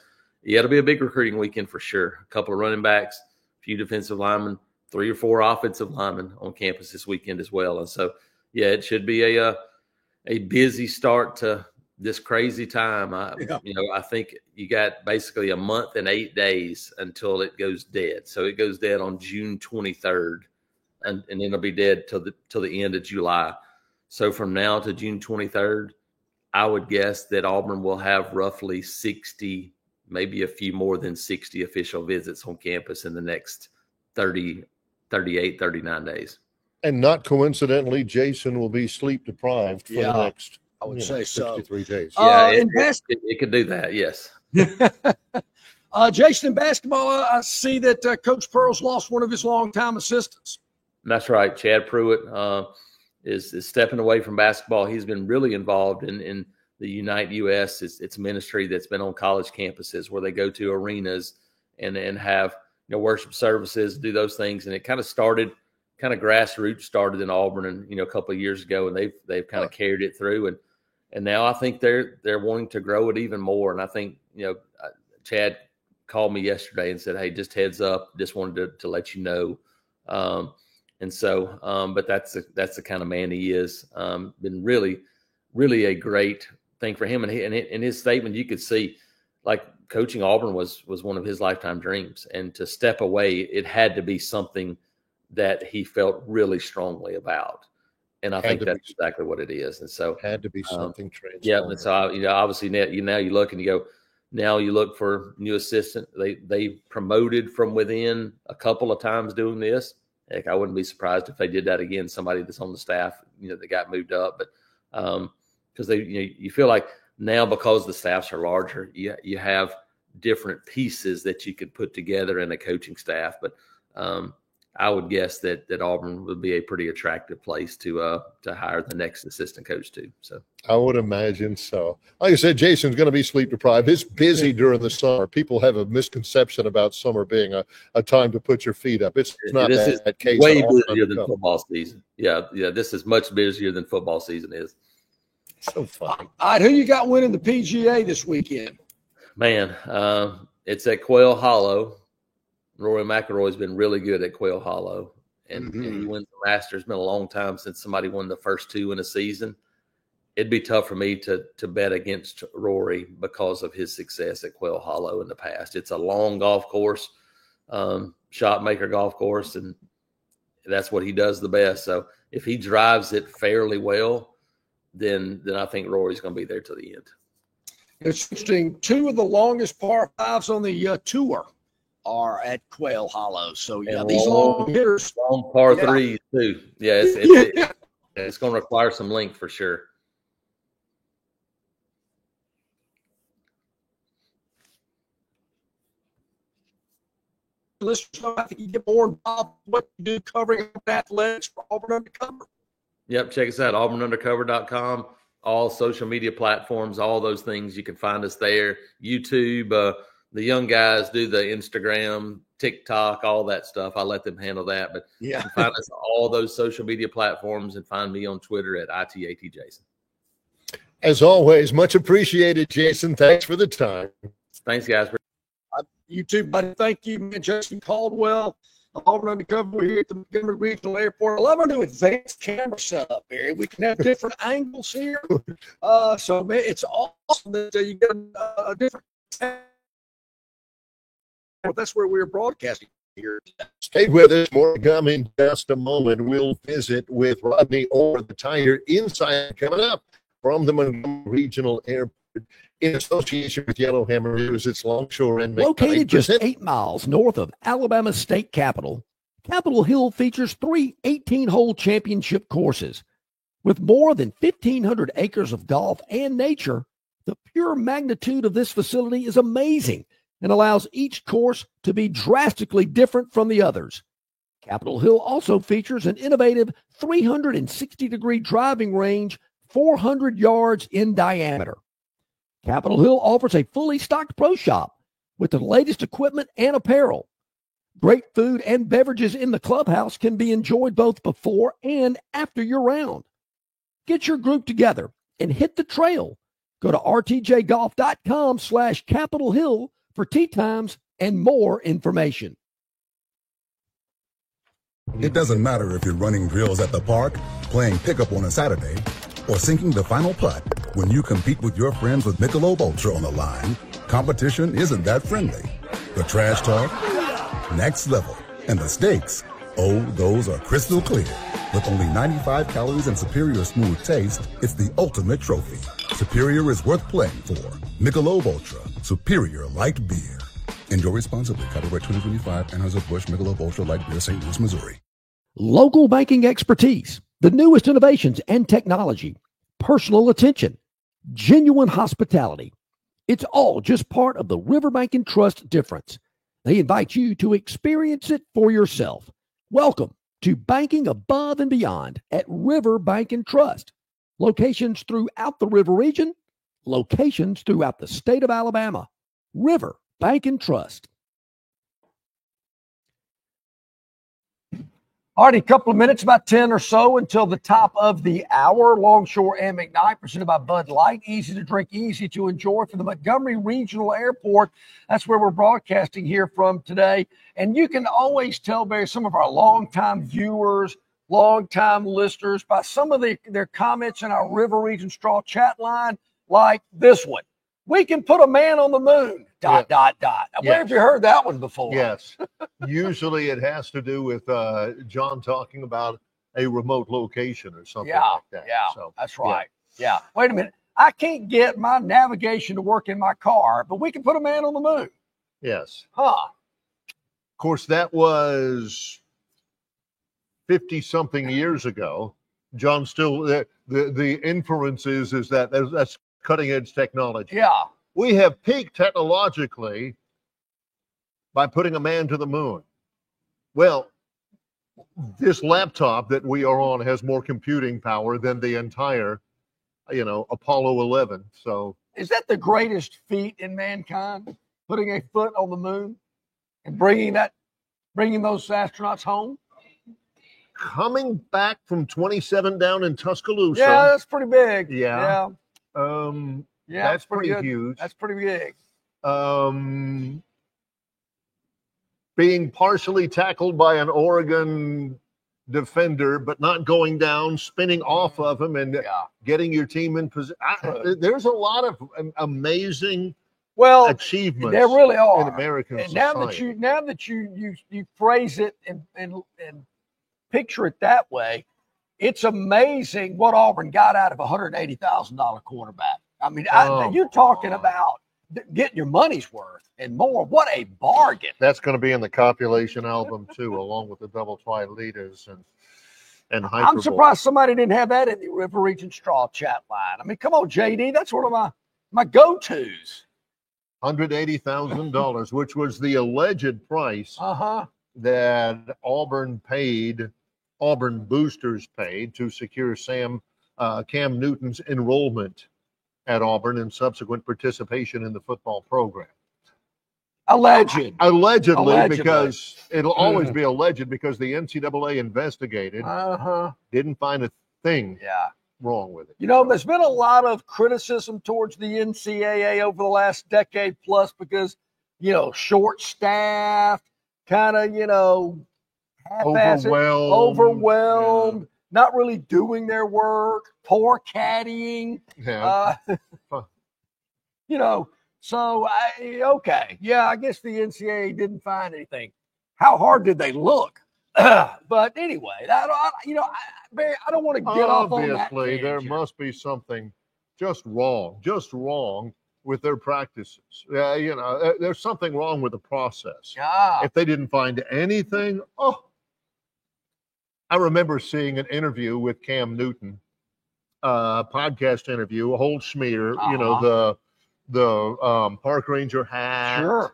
yeah, it'll be a big recruiting weekend for sure. A couple of running backs, a few defensive linemen, 3 or 4 offensive linemen on campus this weekend as well. And so, yeah, it should be a busy start to this crazy time. I think you got basically a month and 8 days until it goes dead. So it goes dead on June 23rd, and then it'll be dead till the end of July. So from now to June 23rd, I would guess that Auburn will have roughly 60, maybe a few more than 60 official visits on campus in the next 30, 38, 39 days. And not coincidentally, Jason will be sleep deprived for the next, I would say 63 days. Yeah, it could do that, yes. Jason, in basketball, I see that Coach Pearl's lost one of his longtime assistants. That's right. Chad Pruitt is stepping away from basketball. He's been really involved in the Unite US. It's a ministry that's been on college campuses where they go to arenas and have worship services, do those things. And it kind of grassroots started in Auburn and a couple of years ago, and they've kind of carried it through. And now I think they're wanting to grow it even more. And I think Chad called me yesterday and said, "Hey, just heads up, just wanted to let you know." But that's the kind of man he is. Been really, really a great thing for him. And in his statement, you could see like coaching Auburn was one of his lifetime dreams. And to step away, it had to be something that he felt really strongly about. And I think that's exactly what it is. And so had to be something transformative. Yeah. And so, obviously now you look and you go, now you look for new assistant. They promoted from within a couple of times doing this. Heck, I wouldn't be surprised if they did that again. Somebody that's on the staff, that got moved up, but because you feel like now because the staffs are larger, you have different pieces that you could put together in a coaching staff. But I would guess that Auburn would be a pretty attractive place to hire the next assistant coach to. So I would imagine so. Like I said, Jason's going to be sleep deprived. It's busy during the summer. People have a misconception about summer being a time to put your feet up. It's not that case. Way busier than football season. Yeah. This is much busier than football season is. So fun. All right, who you got winning the PGA this weekend? Man, it's at Quail Hollow. Rory McIlroy's been really good at Quail Hollow, and he wins the Masters. It's been a long time since somebody won the first two in a season. It'd be tough for me to bet against Rory because of his success at Quail Hollow in the past. It's a long golf course, shot maker golf course, and that's what he does the best. So if he drives it fairly well, then I think Rory's going to be there to the end. It's interesting. Two of the longest par fives on the tour are at Quail Hollow. So these long hitters, long par threes too. Yeah, it's going to require some length for sure. Listeners, I think you get more involved in what you do covering athletics for Auburn Undercover. Yep, check us out, auburnundercover.com. All social media platforms, all those things, you can find us there. YouTube. The young guys do the Instagram, TikTok, all that stuff. I let them handle that. But you can find us on all those social media platforms and find me on Twitter at ITATJason. As always, much appreciated, Jason. Thanks for the time. Thanks, guys. You too, buddy. Thank you, man. Jason Caldwell, Auburn Undercover. We're here at the Montgomery Regional Airport. I love our new advanced camera setup here. We can have different angles here. So, man, it's awesome that you get a different that's where we're broadcasting here. Stay with us. More to come in just a moment. We'll visit with Rodney Orr, the Tiger Insider, coming up from the Montgomery Regional Airport in association with Yellowhammer News. It's Longshore and located just 8 miles north of Alabama's state capital, Capitol Hill features 3 18-hole championship courses. With more than 1,500 acres of golf and nature, the pure magnitude of this facility is amazing and allows each course to be drastically different from the others. Capitol Hill also features an innovative 360-degree driving range, 400 yards in diameter. Capitol Hill offers a fully stocked pro shop with the latest equipment and apparel. Great food and beverages in the clubhouse can be enjoyed both before and after your round. Get your group together and hit the trail. Go to rtjgolf.com/Capitol Hill for tee times and more information. It doesn't matter if you're running drills at the park, playing pickup on a Saturday, or sinking the final putt. When you compete with your friends with Michelob Ultra on the line, competition isn't that friendly. The trash talk, next level. And the stakes, oh, those are crystal clear. With only 95 calories and superior smooth taste, it's the ultimate trophy. Superior is worth playing for. Michelob Ultra, superior light beer. Enjoy responsibly. Copyright 2025, Anheuser-Busch Michelob Ultra Light Beer, St. Louis, Missouri. Local banking expertise, the newest innovations and technology, personal attention, genuine hospitality. It's all just part of the Riverbank and Trust difference. They invite you to experience it for yourself. Welcome to banking above and beyond at Riverbank and Trust. Locations throughout the river region, locations throughout the state of Alabama. Riverbank and Trust. Already a couple of minutes, about 10 or so until the top of the hour. Longshore and McKnight, presented by Bud Light. Easy to drink, easy to enjoy from the Montgomery Regional Airport. That's where we're broadcasting here from today. And you can always tell, Barry, some of our longtime viewers, longtime listeners, by some of their comments in our River Region Straw chat line, like this one. We can put a man on the moon, ... I wonder if you heard that one before. Yes. Usually it has to do with John talking about a remote location or something like that. Yeah, so, that's right. Yeah. Wait a minute. I can't get my navigation to work in my car, but we can put a man on the moon. Yes. Huh. Of course, that was 50-something years ago. John still, the inference is that that's cutting-edge technology. Yeah. We have peaked technologically by putting a man to the moon. Well, this laptop that we are on has more computing power than the entire, Apollo 11. So is that the greatest feat in mankind? Putting a foot on the moon and bringing those astronauts home? Coming back from 27 down in Tuscaloosa. Yeah, that's pretty big. Yeah. That's pretty good. huge. That's pretty big. Being partially tackled by an Oregon defender, but not going down, spinning off of him and getting your team in position. There's a lot of amazing achievements. There really are in American and society. Now that you phrase it and picture it that way, it's amazing what Auburn got out of a $180,000 quarterback. I mean, you're talking about getting your money's worth and more. What a bargain! That's going to be in the compilation album too, along with the double Twilitas and Hyperbole. I'm surprised somebody didn't have that in the River Region Straw chat line. I mean, come on, JD, that's one of my go-tos. $180,000, which was the alleged price that Auburn boosters paid to secure Cam Newton's enrollment at Auburn and subsequent participation in the football program. Allegedly, because it'll always be alleged because the NCAA investigated, didn't find a thing wrong with it. There's been a lot of criticism towards the NCAA over the last decade plus because, short-staffed, kind of, overwhelmed, not really doing their work, poor caddying. Yeah. So I guess the NCAA didn't find anything. How hard did they look? But anyway, Barry, I don't want to get off on that. Obviously, there must be something just wrong with their practices. There's something wrong with the process. Yeah. If they didn't find anything, I remember seeing an interview with Cam Newton, podcast interview, a whole schmear, the park ranger hat,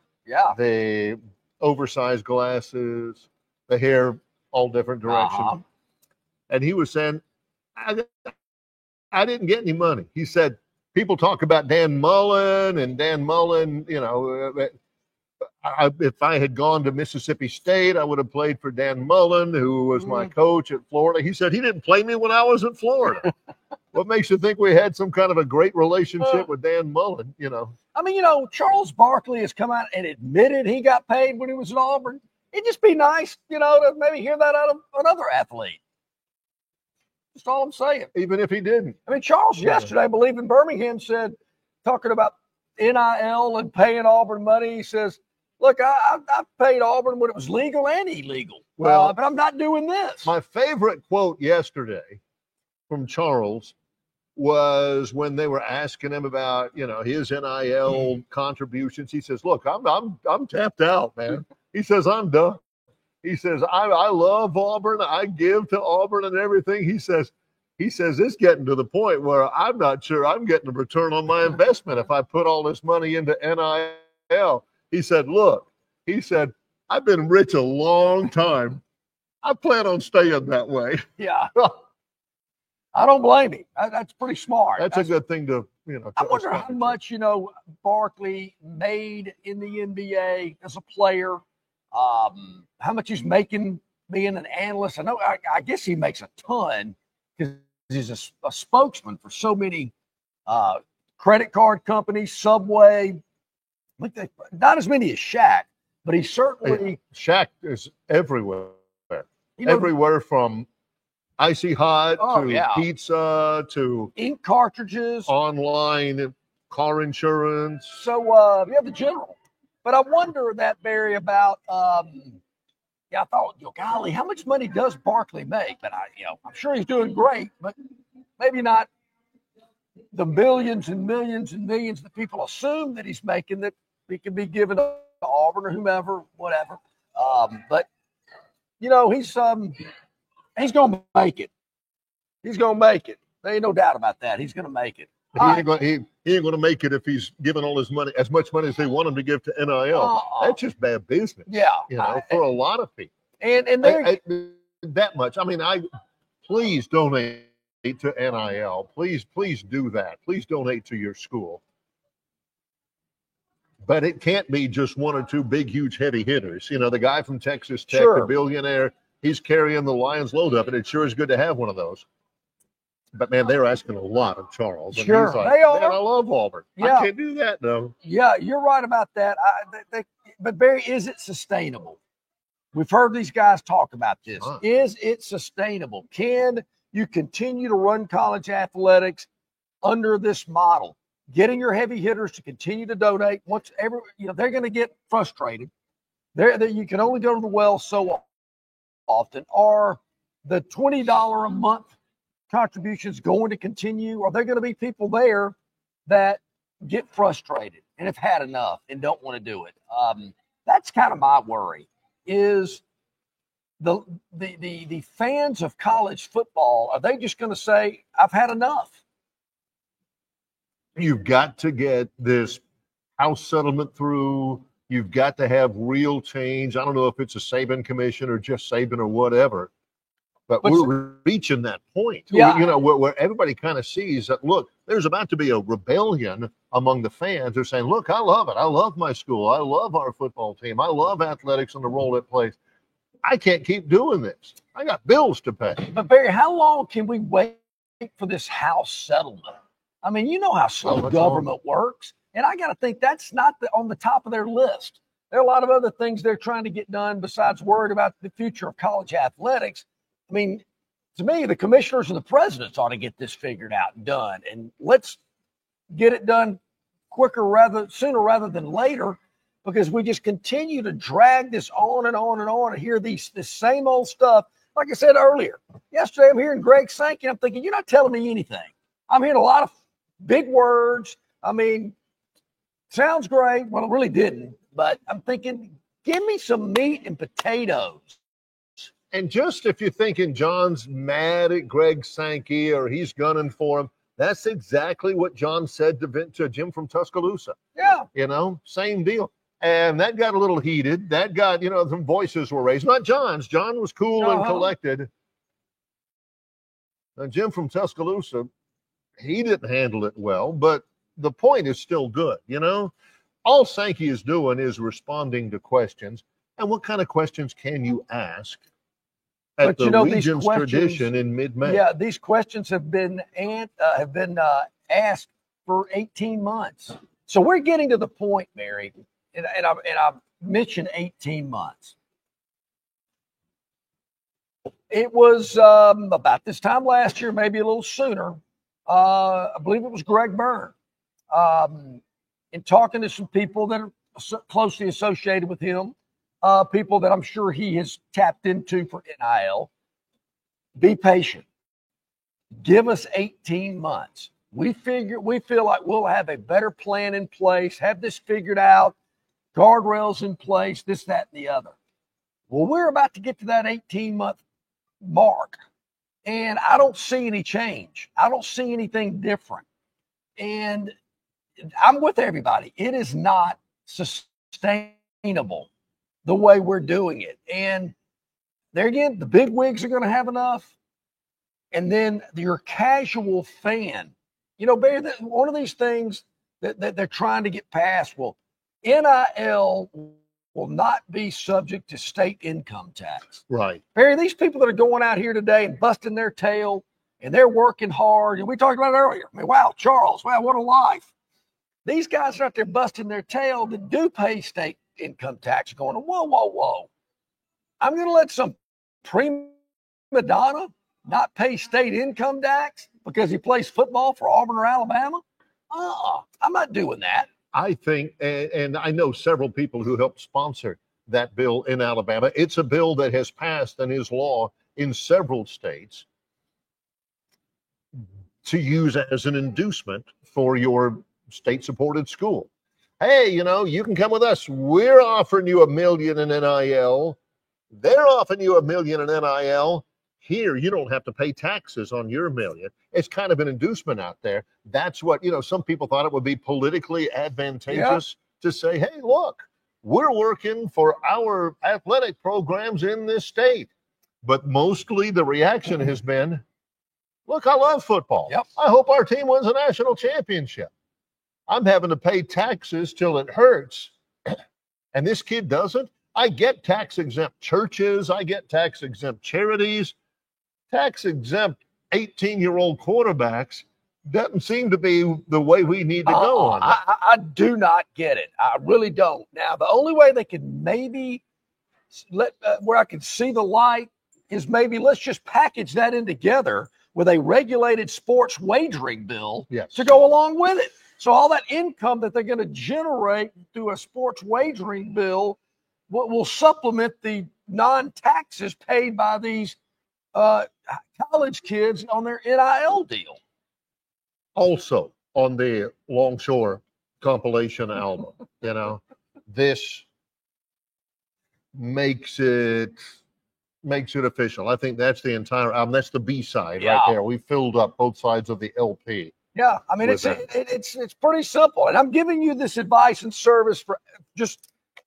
the oversized glasses, the hair all different directions. And he was saying, I didn't get any money. He said, people talk about Dan Mullen, and Dan Mullen, if I had gone to Mississippi State, I would have played for Dan Mullen, who was my coach at Florida. He said he didn't play me when I was at Florida. What makes you think we had some kind of a great relationship with Dan Mullen, I mean, Charles Barkley has come out and admitted he got paid when he was at Auburn. It'd just be nice, to maybe hear that out of another athlete. That's all I'm saying. Even if he didn't. I mean, Charles yesterday, I believe in Birmingham, said, talking about NIL and paying Auburn money, he says, look, I paid Auburn when it was legal and illegal. Well, but I'm not doing this. My favorite quote yesterday from Charles was when they were asking him about, his NIL contributions. He says, look, I'm tapped out, man. He says, I'm done. He says, I love Auburn. I give to Auburn and everything. He says, it's getting to the point where I'm not sure I'm getting a return on my investment if I put all this money into NIL. He said, I've been rich a long time. I plan on staying that way. Yeah. I don't blame him. That's pretty smart. That's a good thing to, I wonder how much, Barkley made in the NBA as a player, how much he's making being an analyst. I guess he makes a ton because he's a spokesman for so many credit card companies, Subway. Not as many as Shaq, but he's certainly. Shaq is everywhere. Everywhere from Icy Hot to pizza to ink cartridges, online car insurance. So the general. But I wonder that, Barry, about I thought, golly, how much money does Barkley make? But I'm sure he's doing great, but maybe not the millions and millions and millions that people assume that he's making, that he could be given to Auburn or whomever, whatever. But he's going to make it. He's going to make it. There ain't no doubt about that. He's going to make it. He ain't going to make it if he's giving all his money, as much money as they want him to give to NIL. That's just bad business. Yeah. For a lot of people. And that much. I mean, please donate to NIL. Please do that. Please donate to your school. But it can't be just one or two big, huge, heavy hitters. The guy from Texas Tech, the billionaire, he's carrying the Lions load up, and it sure is good to have one of those. But, man, they're asking a lot of Charles. And sure, he's like, they are. Man, I love Auburn. Yeah. I can't do that, though. Yeah, you're right about that. But, Barry, is it sustainable? We've heard these guys talk about this. Is it sustainable? Can you continue to run college athletics under this model? Getting your heavy hitters to continue to donate. They're going to get frustrated. You can only go to the well so often. Are the $20 a month contributions going to continue? Are there going to be people there that get frustrated and have had enough and don't want to do it? That's kind of my worry. Is the fans of college football, are they just going to say, I've had enough? You've got to get this House settlement through. You've got to have real change. I don't know if it's a Saban commission or just Saban or whatever, but we're reaching that point. Yeah. Where everybody kind of sees that, look, there's about to be a rebellion among the fans. They're saying, look, I love it. I love my school. I love our football team. I love athletics and the role it plays. I can't keep doing this. I got bills to pay. But, Barry, how long can we wait for this House settlement? I mean, you know how slow government works. And I got to think that's not on the top of their list. There are a lot of other things they're trying to get done besides worried about the future of college athletics. I mean, to me, the commissioners and the presidents ought to get this figured out and done. And let's get it done sooner rather than later, because we just continue to drag this on and on and on and hear this same old stuff. Like I said earlier, yesterday I'm hearing Greg Sankey. I'm thinking, you're not telling me anything. I'm hearing a lot of big words. I mean, sounds great. Well, it really didn't. But I'm thinking, give me some meat and potatoes. And just if you're thinking John's mad at Greg Sankey or he's gunning for him, that's exactly what John said to Jim from Tuscaloosa. Yeah. Same deal. And that got a little heated. That got, some voices were raised. Not John's. John was cool and collected. And Jim from Tuscaloosa, he didn't handle it well, but the point is still good, All Sankey is doing is responding to questions. And what kind of questions can you ask at the Regents tradition in mid-May? Yeah, these questions have been asked for 18 months. So we're getting to the point, Mary, and I mentioned 18 months. It was about this time last year, maybe a little sooner. I believe it was Greg Byrne. In talking to some people that are closely associated with him, people that I'm sure he has tapped into for NIL, be patient. Give us 18 months. We feel like we'll have a better plan in place, have this figured out, guardrails in place, this, that, and the other. Well, we're about to get to that 18-month mark, and I don't see any change. I don't see anything different. And I'm with everybody. It is not sustainable the way we're doing it. And there again, the big wigs are going to have enough. And then your casual fan, Barry, one of these things that they're trying to get past, well, NIL will not be subject to state income tax. Right. Barry, these people that are going out here today and busting their tail and they're working hard, and we talked about it earlier. I mean, wow, Charles, wow, what a life. These guys are out there busting their tail that do pay state income tax going, whoa. I'm going to let some prima donna not pay state income tax because he plays football for Auburn or Alabama? I'm not doing that. I think, and I know several people who helped sponsor that bill in Alabama. It's a bill that has passed and is law in several states to use as an inducement for your state-supported school. Hey, you can come with us. We're offering you $1 million in NIL. They're offering you $1 million in NIL. Here, you don't have to pay taxes on your $1 million. It's kind of an inducement out there. That's what, some people thought it would be politically advantageous to say, hey, look, we're working for our athletic programs in this state. But mostly the reaction has been, look, I love football. Yep. I hope our team wins a national championship. I'm having to pay taxes till it hurts. And this kid doesn't. I get tax-exempt churches. I get tax-exempt charities. Tax-exempt 18-year-old quarterbacks doesn't seem to be the way we need to go on that. I do not get it. I really don't. Now, the only way they could maybe where I could see the light is maybe let's just package that in together with a regulated sports wagering bill to go along with it. So all that income that they're going to generate through a sports wagering bill will supplement the non-taxes paid by these college kids on their NIL deal. Also, on the Longshore compilation album, this makes it official. I think that's the entire album. That's the B-side right there. We filled up both sides of the LP. Yeah, I mean, it's pretty simple. And I'm giving you this advice and service for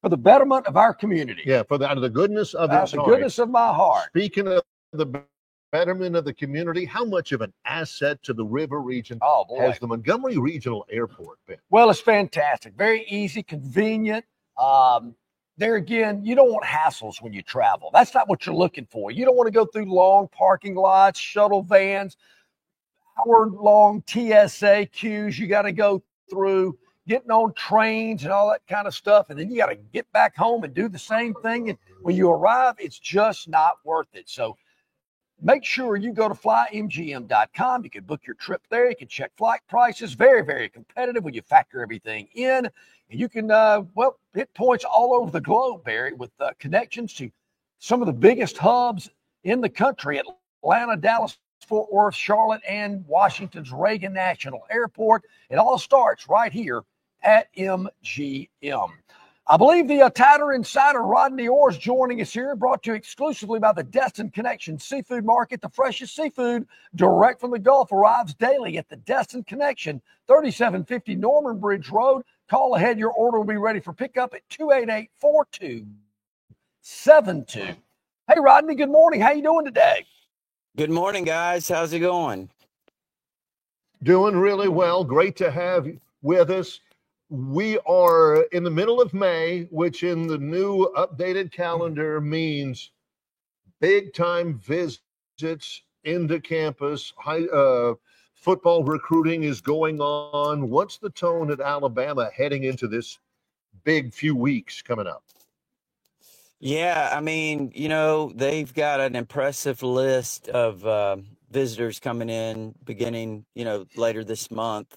the betterment of our community. Yeah, out of the goodness of his heart. Goodness of my heart. Speaking of the betterment of the community, how much of an asset to the river region has the Montgomery Regional Airport been? Well, it's fantastic. Very easy, convenient. There again, you don't want hassles when you travel. That's not what you're looking for. You don't want to go through long parking lots, shuttle vans, hour-long TSA queues you got to go through, getting on trains and all that kind of stuff. And then you got to get back home and do the same thing. And when you arrive, it's just not worth it. So make sure you go to flymgm.com. You can book your trip there. You can check flight prices. Very, very competitive when you factor everything in. And you can, hit points all over the globe, Barry, with connections to some of the biggest hubs in the country: Atlanta, Dallas, Fort Worth, Charlotte, and Washington's Reagan National Airport. It all starts right here at MGM. I believe the Tighter Insider Rodney Orr is joining us here, brought to you exclusively by the Destin Connection Seafood Market. The freshest seafood direct from the Gulf arrives daily at the Destin Connection, 3750 Norman Bridge Road. Call ahead. Your order will be ready for pickup at 288-4272. Hey, Rodney, good morning. How you doing today? Good morning, guys. How's it going? Doing really well. Great to have you with us. We are in the middle of May, which in the new updated calendar means big-time visits into campus. Football recruiting is going on. What's the tone at Alabama heading into this big few weeks coming up? Yeah, I mean, they've got an impressive list of visitors coming in beginning, later this month,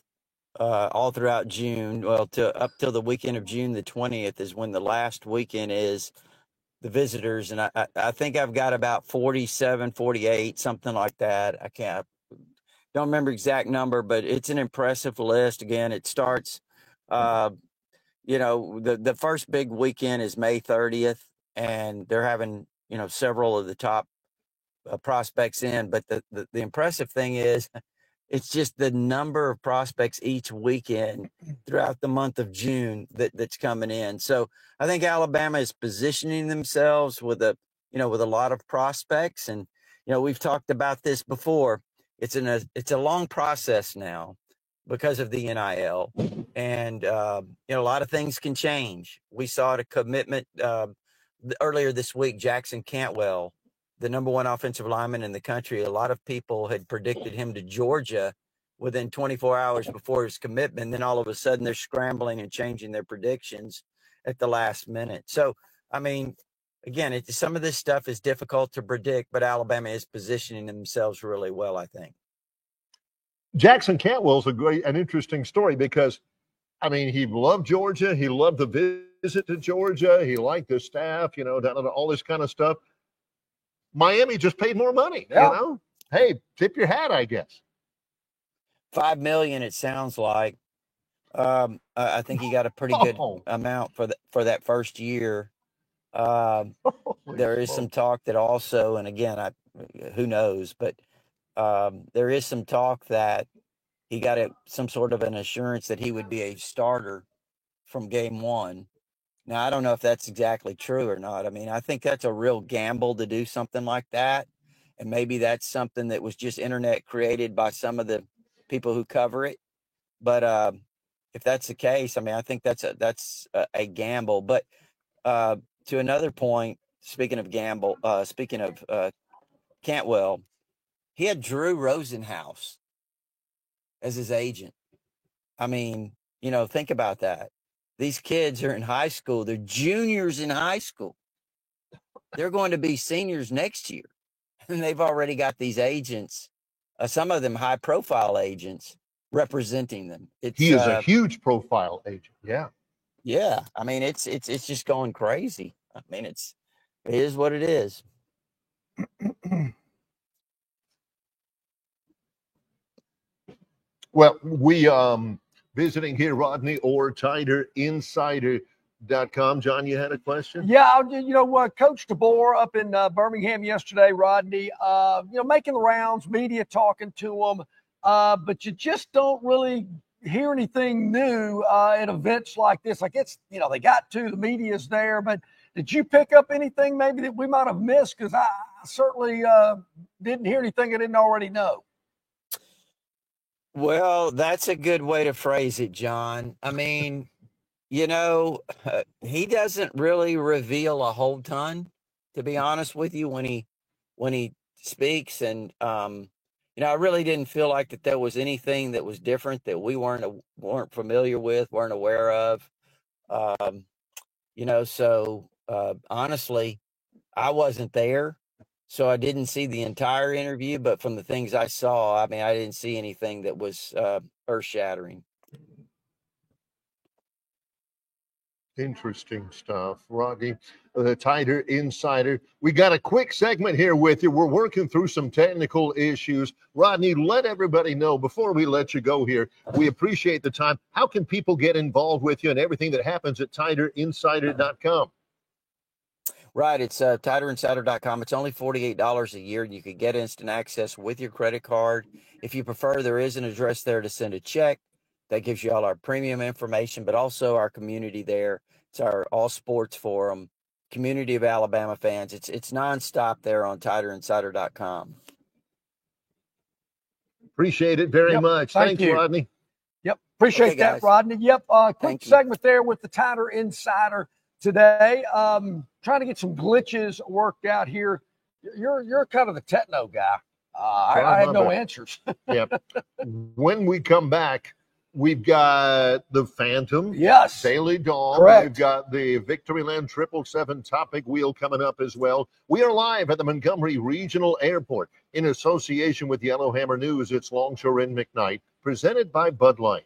all throughout June. Well, up till the weekend of June the 20th is when the last weekend is the visitors. And I think I've got about 47, 48, something like that. Don't remember exact number, but it's an impressive list. Again, it starts, the first big weekend is May 30th, and they're having, several of the top prospects in. But the impressive thing is, it's just the number of prospects each weekend throughout the month of June that's coming in. So I think Alabama is positioning themselves with a lot of prospects. And, we've talked about this before. It's a long process now because of the NIL, and a lot of things can change. We saw a commitment earlier this week. Jackson Cantwell, the number one offensive lineman in the country, a lot of people had predicted him to Georgia within 24 hours before his commitment. Then all of a sudden they're scrambling and changing their predictions at the last minute. So, I mean, again, some of this stuff is difficult to predict, but Alabama is positioning themselves really well, I think. Jackson Cantwell's an interesting story because, I mean, he loved Georgia. He loved the visit to Georgia. He liked the staff, all this kind of stuff. Miami just paid more money, Hey, tip your hat, I guess. $5 million, it sounds like. I think he got a pretty good amount for that first year. There is some talk that also, and again, who knows, but there is some talk that he got some sort of an assurance that he would be a starter from game one. Now, I don't know if that's exactly true or not. I mean, I think that's a real gamble to do something like that. And maybe that's something that was just internet created by some of the people who cover it. But if that's the case, I mean, I think that's a gamble. But to another point, speaking of Cantwell, he had Drew Rosenhaus as his agent. I mean, think about that. These kids are in high school. They're juniors in high school. They're going to be seniors next year. And they've already got these agents, some of them high-profile agents, representing them. He is a huge profile agent. Yeah. Yeah. I mean, it's just going crazy. I mean, it is what it is. Well, we visiting here, Rodney Orr, TiderInsider.com. John, you had a question? Yeah, Coach DeBoer up in Birmingham yesterday, Rodney, making the rounds, media talking to him, but you just don't really hear anything new at events like this. Like they got to, the media's there, but did you pick up anything maybe that we might have missed? Because I certainly didn't hear anything I didn't already know. Well, that's a good way to phrase it, John. I mean, he doesn't really reveal a whole ton, to be honest with you, when he speaks. And, I really didn't feel like that there was anything that was different that we weren't familiar with, weren't aware of. So honestly, I wasn't there. So I didn't see the entire interview, but from the things I saw, I mean, I didn't see anything that was earth-shattering. Interesting stuff, Rodney, the Tider Insider. We got a quick segment here with you. We're working through some technical issues. Rodney, let everybody know before we let you go here. We appreciate the time. How can people get involved with you and everything that happens at TiderInsider.com? Right. It's TiderInsider.com. It's only $48 a year. You could get instant access with your credit card. If you prefer, there is an address there to send a check. That gives you all our premium information, but also our community there. It's our all sports forum, community of Alabama fans. It's nonstop there on TiderInsider.com. Appreciate it very much. Thanks, Rodney. Yep. Appreciate that, Rodney. Yep. Quick segment there with the Tider Insider today. Trying to get some glitches worked out here. You're kind of the techno guy. I had no answers. Yep. When we come back, We've got the Phantom. Yes. Daily Dawn. Correct. We've got the Victoryland 777 Topic Wheel coming up as well. We are live at the Montgomery Regional Airport in association with Yellowhammer News. It's Longshore and McKnight, presented by Bud Light.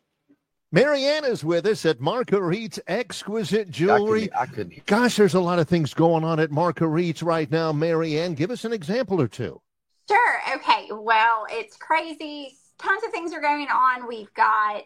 Marianne is with us at Marguerite's Exquisite Jewelry. I couldn't. Gosh, there's a lot of things going on at Marguerite's right now. Marianne, give us an example or two. Sure. Okay. Well, it's crazy. Tons of things are going on. We've got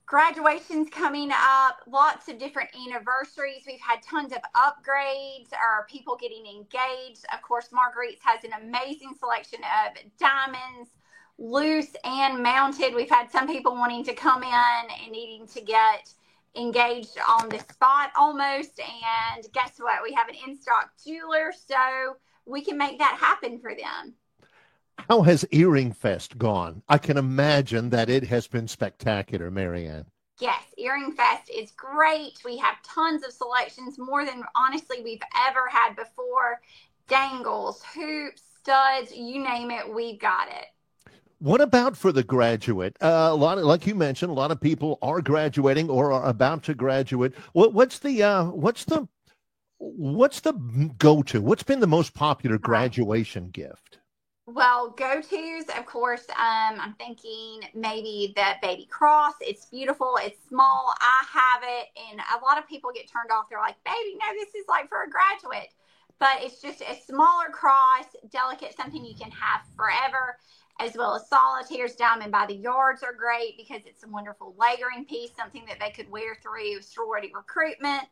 graduations coming up, lots of different anniversaries. We've had tons of upgrades or people getting engaged. Of course, Marguerite's has an amazing selection of diamonds, loose and mounted. We've had some people wanting to come in and needing to get engaged on the spot almost. And guess what? We have an in-stock jeweler, so we can make that happen for them. How has Earring Fest gone? I can imagine that it has been spectacular, Marianne. Yes, Earring Fest is great. We have tons of selections, more than honestly we've ever had before. Dangles, hoops, studs, you name it, we've got it. What about for the graduate? A lot of, like you mentioned, a lot of people are graduating or are about to graduate. What's the go-to? What's been the most popular graduation gift? Well, go-tos, of course, I'm thinking maybe the baby cross. It's beautiful. It's small. I have it. And a lot of people get turned off. They're like, baby, no, this is like for a graduate. But it's just a smaller cross, delicate, something you can have forever, as well as solitaires. Diamond by the yards are great because it's a wonderful layering piece, something that they could wear through sorority recruitment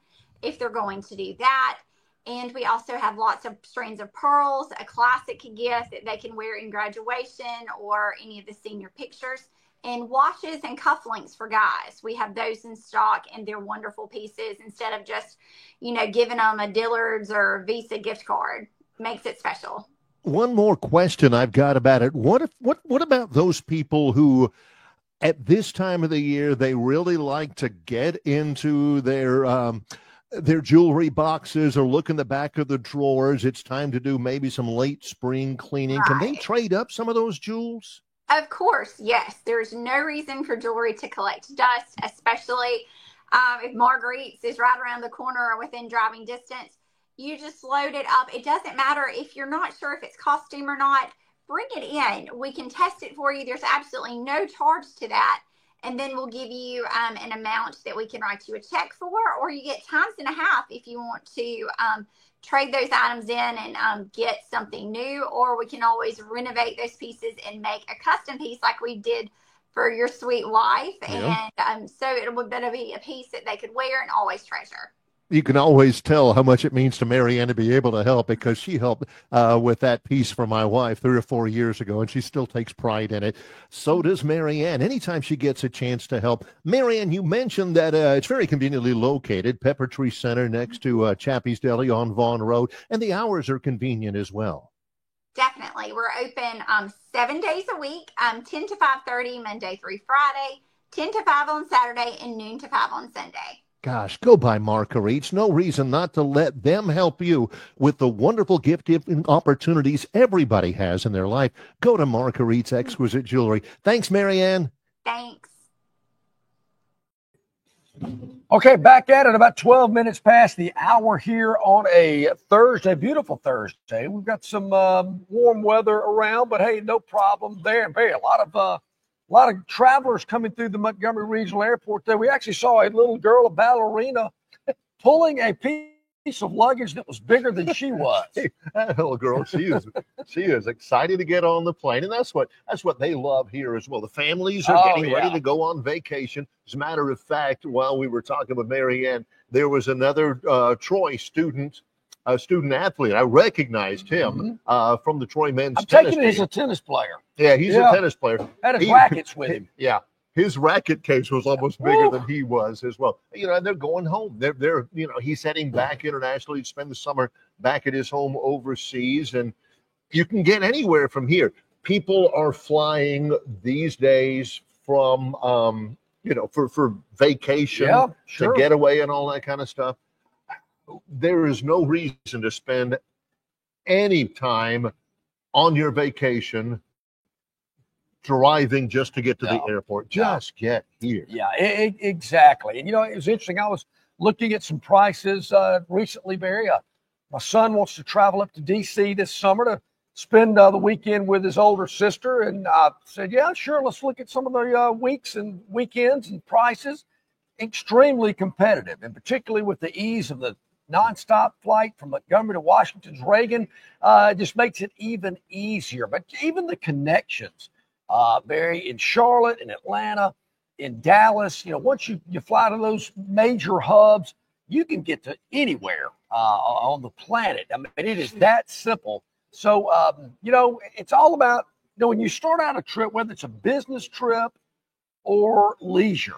if they're going to do that. And we also have lots of strings of pearls, a classic gift that they can wear in graduation or any of the senior pictures. And watches and cufflinks for guys. We have those in stock, and they're wonderful pieces instead of just, giving them a Dillard's or Visa gift card. Makes it special. One more question I've got about it. What about those people who at this time of the year, they really like to get into their jewelry boxes or look in the back of the drawers? It's time to do maybe some late spring cleaning. Right. Can they trade up some of those jewels? Of course, yes. There's no reason for jewelry to collect dust, especially if Marguerite's is right around the corner or within driving distance. You just load it up. It doesn't matter if you're not sure if it's costume or not. Bring it in. We can test it for you. There's absolutely no charge to that. And then we'll give you an amount that we can write you a check for, or you get times and a half if you want to trade those items in and get something new, or we can always renovate those pieces and make a custom piece like we did for your sweet wife. Yeah. And so it'll be a piece that they could wear and always treasure. You can always tell how much it means to Marianne to be able to help, because she helped with that piece for my wife 3 or 4 years ago, and she still takes pride in it. So does Marianne. Anytime she gets a chance to help. Marianne, you mentioned that it's very conveniently located, Pepper Tree Center next to Chappie's Deli on Vaughn Road, and the hours are convenient as well. Definitely. We're open 7 days a week, 10 to 5:30 Monday through Friday, 10 to 5 on Saturday, and noon to 5 on Sunday. Gosh, go by Marguerite's. No reason not to let them help you with the wonderful gift opportunities everybody has in their life. Go to Marguerite's Exquisite Jewelry. Thanks, Marianne. Thanks. Okay, back at it, about 12 minutes past the hour here on a Thursday, beautiful Thursday. We've got some warm weather around, but hey, no problem there. Hey, a lot of travelers coming through the Montgomery Regional Airport there. We actually saw a little girl, a ballerina, pulling a piece of luggage that was bigger than she was. That little girl, she is excited to get on the plane, and that's what they love here as well. The families are getting ready to go on vacation. As a matter of fact, while we were talking with Marianne, there was another Troy student athlete. I recognized him from the Troy men's tennis team. He's a tennis player. Yeah, he's a tennis player. Had his rackets with him. Yeah, his racket case was almost bigger than he was as well. And they're going home. They're he's heading back internationally to spend the summer back at his home overseas, and you can get anywhere from here. People are flying these days from for vacation, to get away and all that kind of stuff. There is no reason to spend any time on your vacation driving just to get to the airport. Just get here. Yeah, exactly. And, it was interesting. I was looking at some prices recently, Barry. My son wants to travel up to D.C. this summer to spend the weekend with his older sister. And I said, yeah, sure, let's look at some of the weeks and weekends and prices. Extremely competitive, and particularly with the ease of the nonstop flight from Montgomery to Washington's Reagan, just makes it even easier. But even the connections, Barry, in Charlotte, in Atlanta, in Dallas, once you fly to those major hubs, you can get to anywhere on the planet. I mean, it is that simple. So, it's all about, when you start out a trip, whether it's a business trip or leisure,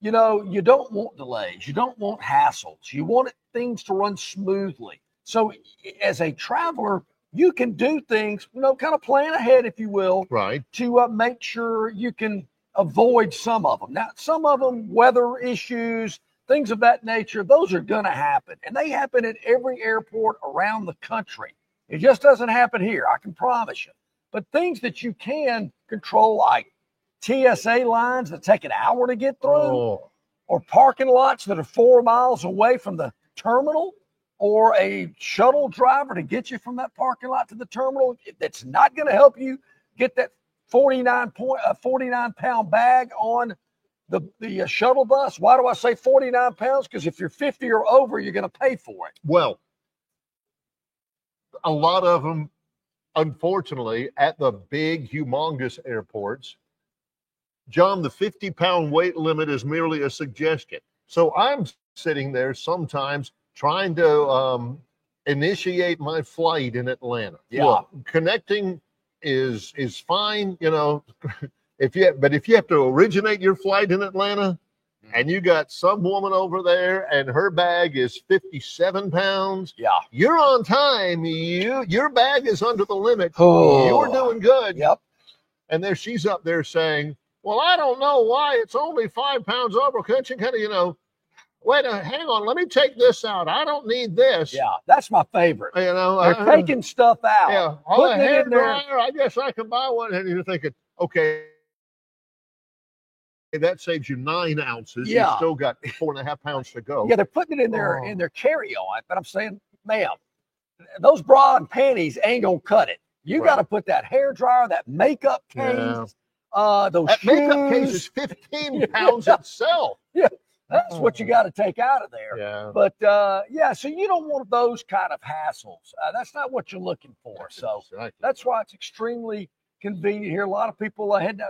you don't want delays. You don't want hassles. You want things to run smoothly. So as a traveler, you can do things, kind of plan ahead, if you will, right, to make sure you can avoid some of them. Now, some of them, weather issues, things of that nature, those are going to happen. And they happen at every airport around the country. It just doesn't happen here, I can promise you. But things that you can control, like TSA lines that take an hour to get through, or parking lots that are 4 miles away from the terminal, or a shuttle driver to get you from that parking lot to the terminal that's not going to help you get that 49-pound bag on the shuttle bus. Why do I say 49 pounds? Because if you're 50 or over, you're going to pay for it. Well, a lot of them, unfortunately, at the big, humongous airports, John, the 50-pound weight limit is merely a suggestion. So I'm sitting there sometimes trying to initiate my flight in Atlanta. Yeah. Look, connecting is fine, if you have to originate your flight in Atlanta and you got some woman over there and her bag is 57 pounds, you're on time. Your bag is under the limit. You're doing good. Yep. And there she's up there saying, well, I don't know why it's only 5 pounds over. Can't you kind of, wait, hang on, let me take this out. I don't need this. Yeah, that's my favorite. They're taking stuff out. Yeah, putting a it hair in there. dryer, I guess I can buy one. And you're thinking, okay, that saves you 9 ounces. Yeah. You still got 4.5 pounds to go. Yeah, they're putting it in their carry-on. But I'm saying, ma'am, those bra and panties ain't gonna cut it. You got to put that hair dryer, that makeup case. Those that shoes. makeup case is 15 pounds itself. Yeah, that's what you got to take out of there. Yeah. But so you don't want those kind of hassles. That's not what you're looking for. So that's why it's extremely convenient here. A lot of people had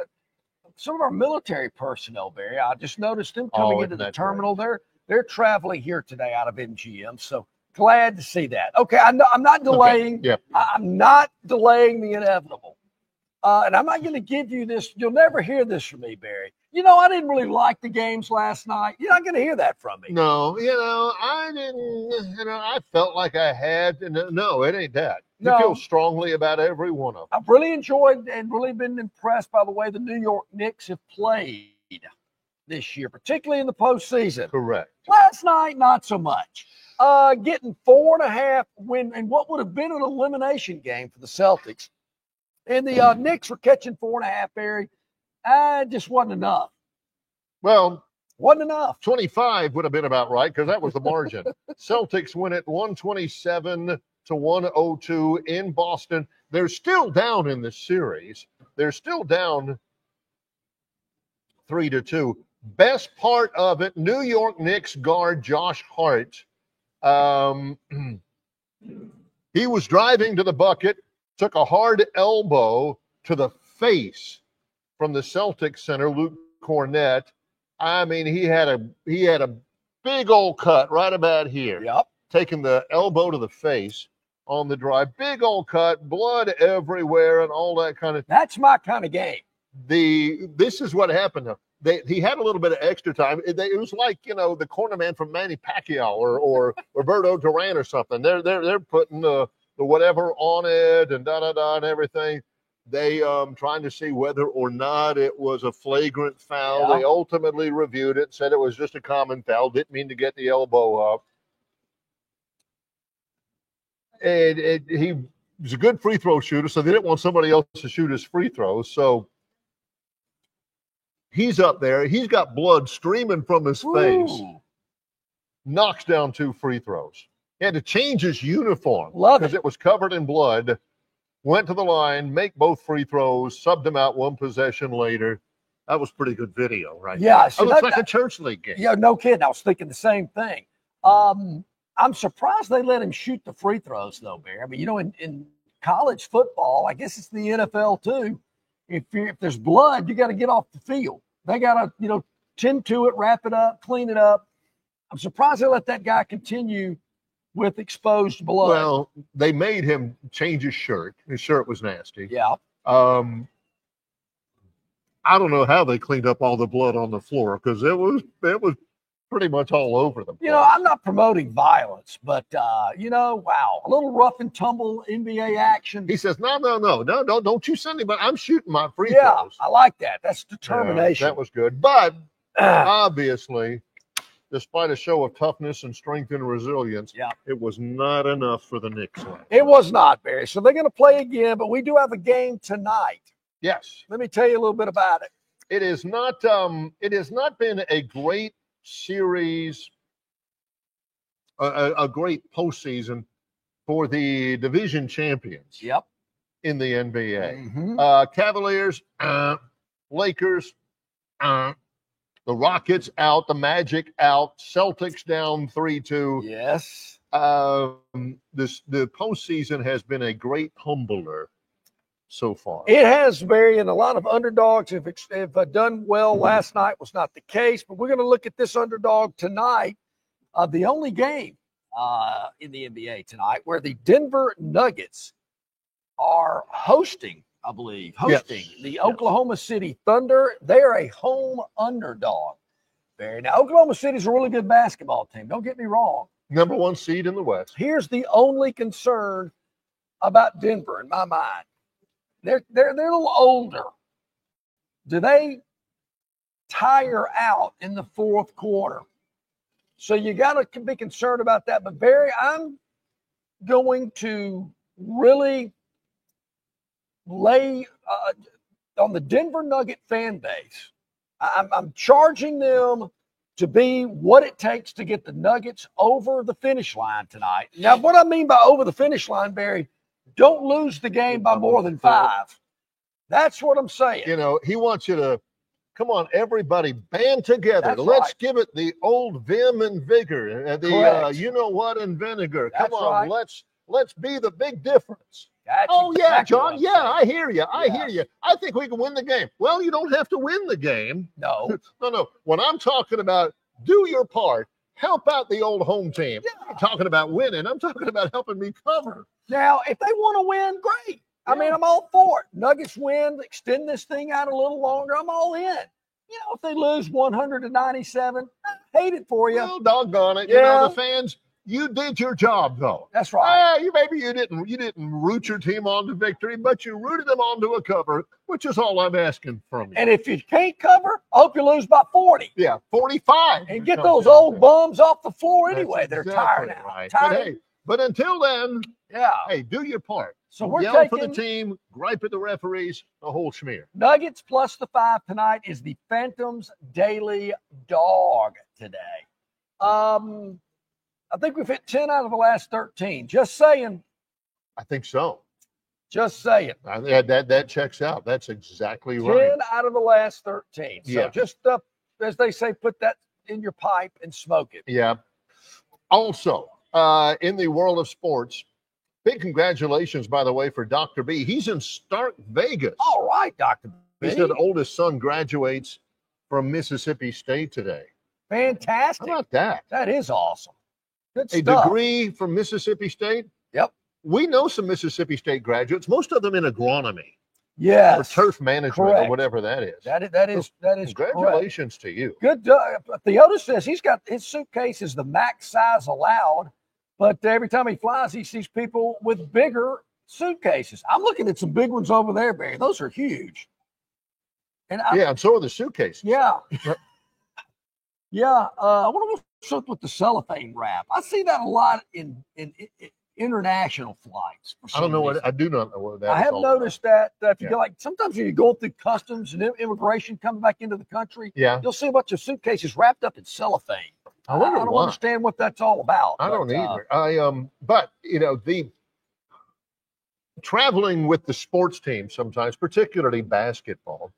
some of our military personnel, Barry. I just noticed them coming into the terminal. Right. They're traveling here today out of MGM. So glad to see that. Okay, I'm not delaying. Okay. Yep. I'm not delaying the inevitable. And I'm not going to give you this. You'll never hear this from me, Barry. I didn't really like the games last night. You're not going to hear that from me. No, I didn't, I felt like I had. No, it ain't that. No. You feel strongly about every one of them. I've really enjoyed and really been impressed by the way the New York Knicks have played this year, particularly in the postseason. Correct. Last night, not so much. Getting 4.5 win in what would have been an elimination game for the Celtics. And the Knicks were catching 4.5, Barry. Just wasn't enough. Well, wasn't enough. 25 would have been about right because that was the margin. Celtics win it 127-102 in Boston. They're still down in the series. They're still down 3-2. Best part of it, New York Knicks guard Josh Hart. He was driving to the bucket, took a hard elbow to the face from the Celtics center, Luke Cornett. I mean, he had a big old cut right about here. Yep. Taking the elbow to the face on the drive. Big old cut, blood everywhere, and all that kind of. That's my kind of game. This is what happened. He had a little bit of extra time. It was like, the corner man from Manny Pacquiao or Roberto Duran or something. They're putting the whatever on it and and everything. They trying to see whether or not it was a flagrant foul. Yeah. They ultimately reviewed it, said it was just a common foul. Didn't mean to get the elbow up. And he was a good free throw shooter, so they didn't want somebody else to shoot his free throws. So He's up there. He's got blood streaming from his face. Knocks down 2 free throws. He had to change his uniform because it was covered in blood. Went to the line, make both free throws, subbed him out 1 possession later. That was pretty good video, right? Yeah. It looks like a church league game. Yeah, no kidding. I was thinking the same thing. I'm surprised they let him shoot the free throws, though, Bear. I mean, in college football, I guess it's the NFL, too. If there's blood, you got to get off the field. They got to, tend to it, wrap it up, clean it up. I'm surprised they let that guy continue with exposed blood. Well, they made him change his shirt. His shirt was nasty. Yeah. I don't know how they cleaned up all the blood on the floor because it was pretty much all over them. I'm not promoting violence, but wow, a little rough and tumble NBA action. He says, no, don't you send anybody. I'm shooting my free yeah, throws. I like that. That's determination. That was good. But obviously, despite a show of toughness and strength and resilience, it was not enough for the Knicks. It was not, Barry. So they're going to play again, but we do have a game tonight. Yes. Let me tell you a little bit about it. It has not been a great series, a great postseason for the division champions. Yep. In the NBA. Mm-hmm. Cavaliers, Lakers, the Rockets out, the Magic out, Celtics down 3-2. Yes. The postseason has been a great humbler so far. It has, Barry, and a lot of underdogs have done well. Last night was not the case, but we're going to look at this underdog tonight. The only game in the NBA tonight where the Denver Nuggets are hosting, I believe, the Oklahoma City Thunder. They are a home underdog. Barry. Now, Oklahoma City's a really good basketball team. Don't get me wrong. Number 1 seed in the West. Here's the only concern about Denver in my mind. They're a little older. Do they tire out in the fourth quarter? So you got to be concerned about that. But Barry, I'm going to really lay on the Denver Nugget fan base. I'm charging them to be what it takes to get the Nuggets over the finish line tonight. Now, what I mean by over the finish line, Barry, don't lose the game by more than 5. That's what I'm saying. He wants you to, come on, everybody, band together. That's Let's right. give it the old vim and vigor, and vinegar. That's come on, right. let's be the big difference. That's yeah, exactly John. Yeah, I hear you. I hear you. I think we can win the game. Well, you don't have to win the game. No. No. When I'm talking about do your part, help out the old home team. Yeah. I'm talking about winning. I'm talking about helping me cover. Now, if they want to win, great. I mean, I'm all for it. Nuggets win, extend this thing out a little longer. I'm all in. If they lose 100-97, I hate it for you. Well, doggone it. Yeah. The fans, you did your job, though. That's right. You didn't root your team on to victory, but you rooted them on to a cover, which is all I'm asking from you. And if you can't cover, I hope you lose by 40. Yeah, 45. And get those old bums off the floor anyway. They're tired now. Right. Tired. But until then, do your part. So we're yell for the team, gripe at the referees, the whole schmear. Nuggets plus the 5 tonight is the Phantoms Daily Dog today. I think we've hit 10 out of the last 13. Just saying. I think so. Just saying. That checks out. That's exactly right. 10 out of the last 13. So yeah. Just, as they say, put that in your pipe and smoke it. Yeah. Also, in the world of sports, big congratulations, by the way, for Dr. B. He's in Stark, Vegas. All right, Dr. B. He said the oldest son graduates from Mississippi State today. Fantastic. How about that? That is awesome. Good A stuff. degree from Mississippi State? Yep. We know some Mississippi State graduates, most of them in agronomy. Yes. Or turf management, correct. or whatever that is. That is Congratulations correct. to you. Good. Theoda says he's got his suitcase is the max size allowed, but every time he flies, he sees people with bigger suitcases. I'm looking at some big ones over there, Barry. Those are huge. And so are the suitcases. Yeah. Yeah. I wonder what's up with the cellophane wrap. I see that a lot in international flights. I don't know what I do not know what that. I have noticed that if you Yeah. go, like sometimes when you're going through customs and immigration coming back into the country, Yeah. you'll see a bunch of suitcases wrapped up in cellophane. I wonder don't why. understand what that's all about. I don't either. But you know, the traveling with the sports team sometimes, particularly basketball,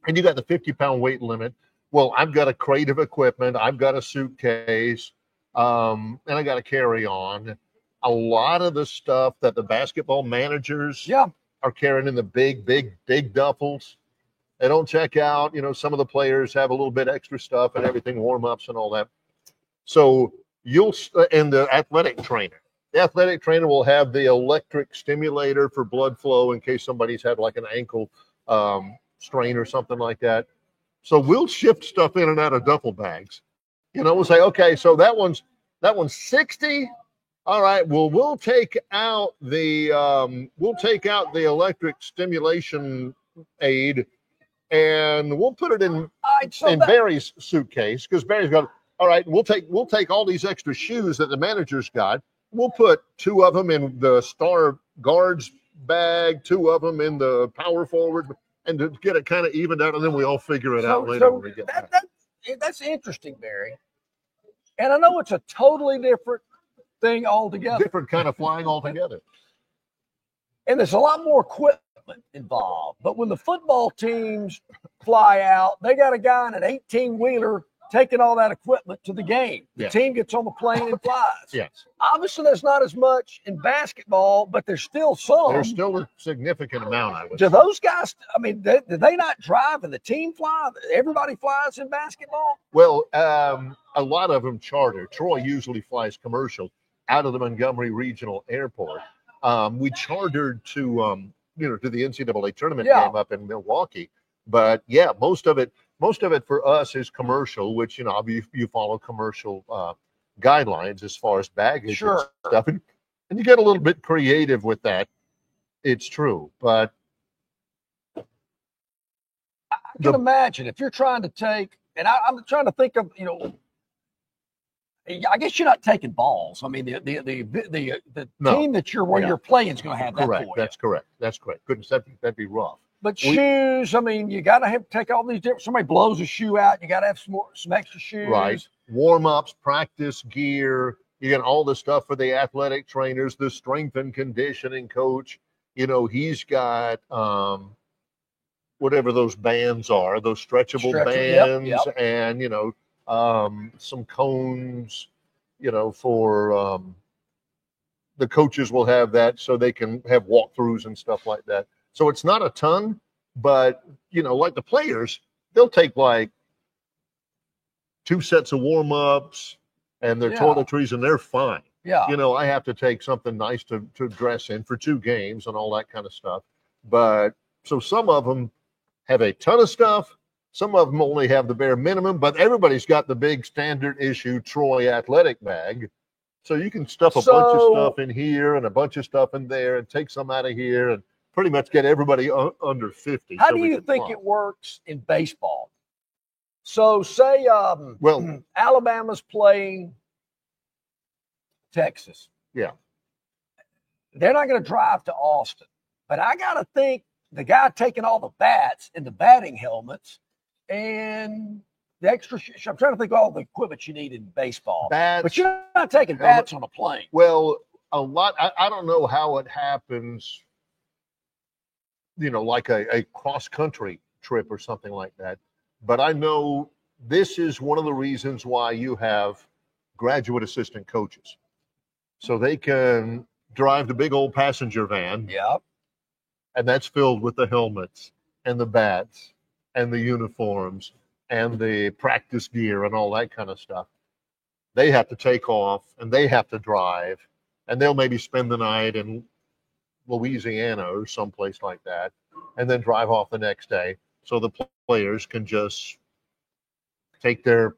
and you got the 50-pound weight limit. Well, I've got a crate of equipment, I've got a suitcase, and I got to carry on. A lot of the stuff that the basketball managers are carrying in the big duffels. They don't check out. You know, some of the players have a little bit extra stuff and everything, warm-ups and all that. So and the athletic trainer. The athletic trainer will have the electric stimulator for blood flow in case somebody's had like an ankle strain or something like that. So we'll shift stuff in and out of duffel bags. You know, we'll say, okay, so that one's 60. All right, well, we'll take out the electric stimulation aid, and we'll put it in Barry's suitcase, because Barry's got. All right, we'll take all these extra shoes that the manager's got. We'll put 2 of them in the star guards bag, 2 of them in the power forward, and to get it kind of evened out, and then we all figure it out later when we get back. That's interesting, Barry. And I know it's a totally different thing altogether. Different kind of flying altogether. And there's a lot more equipment involved. But when the football teams fly out, they got a guy in an 18-wheeler taking all that equipment to the game. The team gets on the plane and flies. Yes. Obviously, there's not as much in basketball, but there's still some. There's still a significant amount, I would Do say. those guys, I mean, do they not drive and the team fly? Everybody flies in basketball? Well, a lot of them charter. Troy usually flies commercial out of the Montgomery Regional Airport. We chartered to the NCAA tournament game up in Milwaukee. But yeah, most of it for us is commercial, which, you know, you follow commercial guidelines as far as baggage and stuff. And you get a little bit creative with that. It's true. But I can imagine if you're trying to take, and I'm trying to think of, you know, I guess you're not taking balls. I mean, the team that you're playing is going to have that correct. for you. That's correct. That's correct. Goodness, that'd be rough. But shoes, I mean, you got to have take all these different. Somebody blows a shoe out, you got to have some extra shoes. Right. Warm-ups, practice gear. You got all the stuff for the athletic trainers, the strength and conditioning coach. You know, he's got whatever those bands are, those stretchable bands, and, you know, some cones, you know, for the coaches will have that so they can have walkthroughs and stuff like that. So it's not a ton, but, you know, like the players, they'll take like 2 sets of warm-ups and their toiletries, and they're fine. Yeah. You know, I have to take something nice to dress in for 2 games and all that kind of stuff. But so some of them have a ton of stuff. Some of them only have the bare minimum, but everybody's got the big standard issue Troy athletic bag. So you can stuff a bunch of stuff in here and a bunch of stuff in there and take some out of here and pretty much get everybody under 50. How do you think it works in baseball? So say Alabama's playing Texas. Yeah. They're not going to drive to Austin. But I got to think the guy taking all the bats and the batting helmets and the extra I'm trying to think of all the equipment you need in baseball. Bats, but you're not taking bats on a plane. Well, a lot. I don't know how it happens, you know, like a cross-country trip or something like that. But I know this is one of the reasons why you have graduate assistant coaches. So they can drive the big old passenger van. Yeah. And that's filled with the helmets and the bats and the uniforms and the practice gear and all that kind of stuff. They have to take off and they have to drive, and they'll maybe spend the night in Louisiana or someplace like that and then drive off the next day. So the players can just take their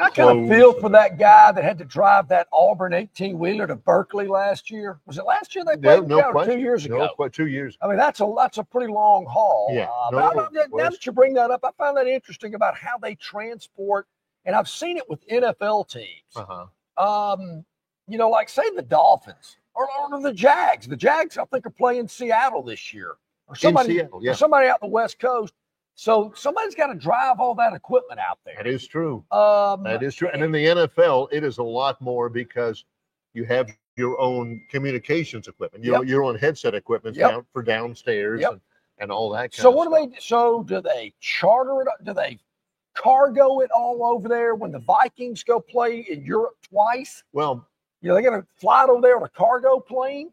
I kind of feel for that guy that had to drive that Auburn 18-wheeler to Berkeley last year. Was it last year they played? No, 2 years ago. No, quite 2 years. I mean, that's a pretty long haul. Yeah. Now that you bring that up, I found that interesting about how they transport, and I've seen it with NFL teams. like say the Dolphins or the Jags. The Jags, I think, are playing Seattle this year, or somebody out the West Coast. So somebody's got to drive all that equipment out there. That is true. That is true. And in the NFL, it is a lot more because you have your own communications equipment, your own headset equipment for downstairs and all that kind of stuff. Do they charter it? Do they cargo it all over there when the Vikings go play in Europe twice? Well, they're going to fly it over there on a cargo plane.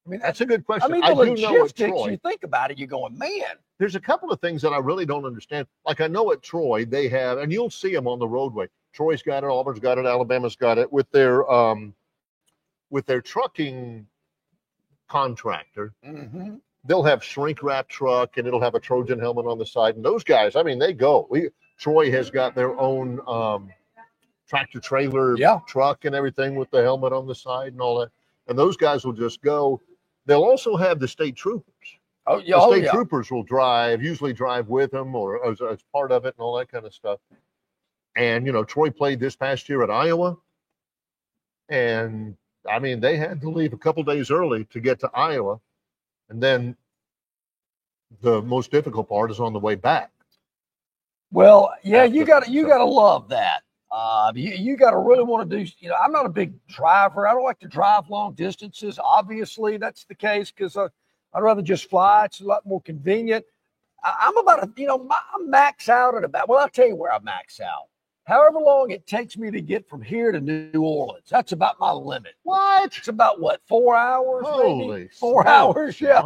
I mean, that's a good question. I mean, the logistics, you think about it, you're going, man. There's a couple of things that I really don't understand. Like I know at Troy, they have, and you'll see them on the roadway. Troy's got it, Auburn's got it, Alabama's got it with their trucking contractor. Mm-hmm. They'll have shrink wrap truck and it'll have a Trojan helmet on the side. And those guys, I mean, they go. Troy has got their own tractor trailer truck and everything with the helmet on the side and all that. And those guys will just go. They'll also have the state troopers. The state troopers will usually drive with them or as part of it and all that kind of stuff. And, Troy played this past year at Iowa. And, I mean, they had to leave a couple days early to get to Iowa. And then the most difficult part is on the way back. Well, you got to love that. You got to really want to do, I'm not a big driver. I don't like to drive long distances. Obviously, that's the case because I'd rather just fly. It's a lot more convenient. I'm about I max out at about, I'll tell you where I max out. However long it takes me to get from here to New Orleans. That's about my limit. What? It's about 4 hours? Holy maybe? 4 hours, yeah.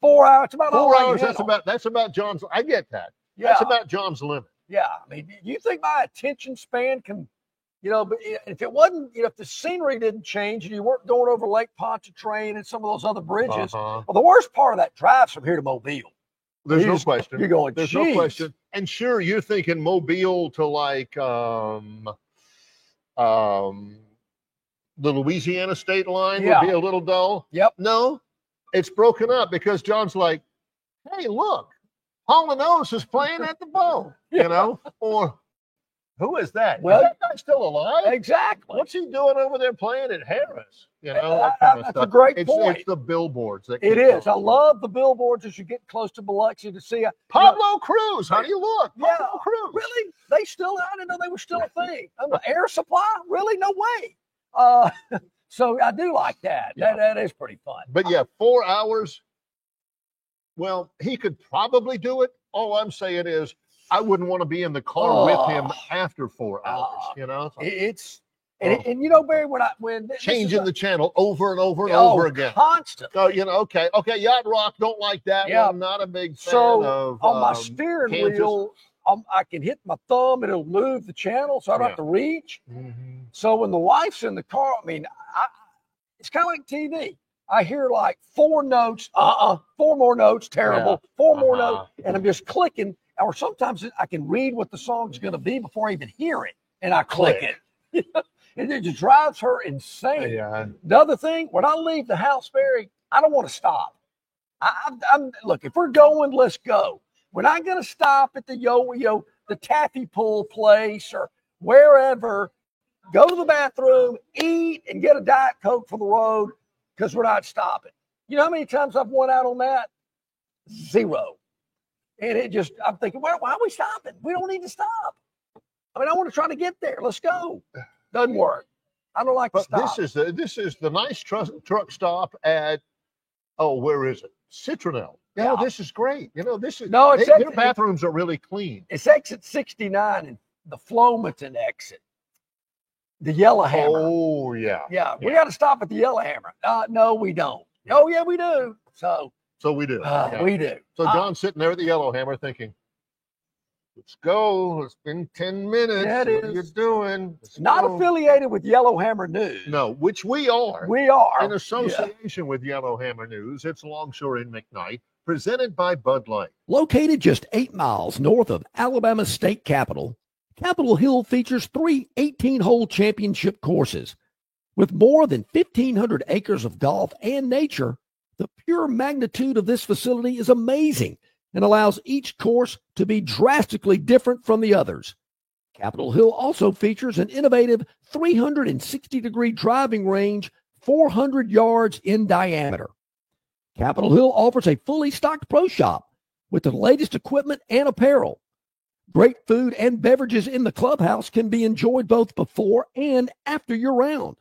4 hours. It's about 4 hours. That's about John's. I get that. Yeah. That's about John's limit. Yeah. I mean, you think my attention span can, but if it wasn't, if the scenery didn't change and you weren't going over Lake Pontchartrain and some of those other bridges, well, the worst part of that drive's from here to Mobile. There's no question. You're going, there's no question. And sure, you're thinking Mobile to the Louisiana state line would be a little dull. Yep. No, it's broken up because John's like, hey, look, Hall & Oates is playing at the Bow, or who is that? Well, is that guy still alive? Exactly. What's he doing over there playing at Harris? That kind of that's stuff. A great point. It's the billboards. It is. I love the billboards as you get close to Biloxi to see Pablo Cruz. How do you look? Pablo Cruz. Really? I didn't know they were still a thing. Air Supply? Really? No way. So I do like that. Yeah. That is pretty fun. But 4 hours. Well, he could probably do it. All I'm saying is I wouldn't want to be in the car with him after 4 hours. Barry, when changing the channel over and over and over again, constant. So okay, Yacht Rock, don't like that one. I'm not a big fan of. On my steering wheel, I can hit my thumb; it'll move the channel, so I don't have to reach. Mm-hmm. So when the wife's in the car, it's kind of like TV. I hear like 4 notes, 4 more notes, terrible, 4 more notes, and I'm just clicking. Or sometimes I can read what the song's going to be before I even hear it, and I click it. And it just drives her insane. Yeah. The other thing, when I leave the house, Barry, I don't want to stop. Look, if we're going, let's go. We're not going to stop at the the taffy pull place or wherever. Go to the bathroom, eat, and get a Diet Coke for the road because we're not stopping. You know how many times I've won out on that? 0. And I'm thinking, why are we stopping? We don't need to stop. I want to try to get there. Let's go. Doesn't work. I don't like to stop. This is the nice truck stop at, where is it? Citronelle. Yeah. This is great. Their bathrooms are really clean. It's exit 69 and the Flomaton exit. The Yellowhammer. Oh, yeah. Yeah, we got to stop at the Yellowhammer. No, we don't. Oh, yeah, we do. So we do. We do. So John's sitting there at the Yellowhammer thinking, let's go. It's been 10 minutes. Yeah, what are you doing? Not affiliated with Yellowhammer News. No, which we are. We are. In association with Yellowhammer News. It's Longshore in McKnight, presented by Bud Light. Located just 8 miles north of Alabama's state capital, Capitol Hill features 3 18-hole championship courses. With more than 1,500 acres of golf and nature, the pure magnitude of this facility is amazing and allows each course to be drastically different from the others. Capitol Hill also features an innovative 360-degree driving range, 400 yards in diameter. Capitol Hill offers a fully stocked pro shop with the latest equipment and apparel. Great food and beverages in the clubhouse can be enjoyed both before and after your round.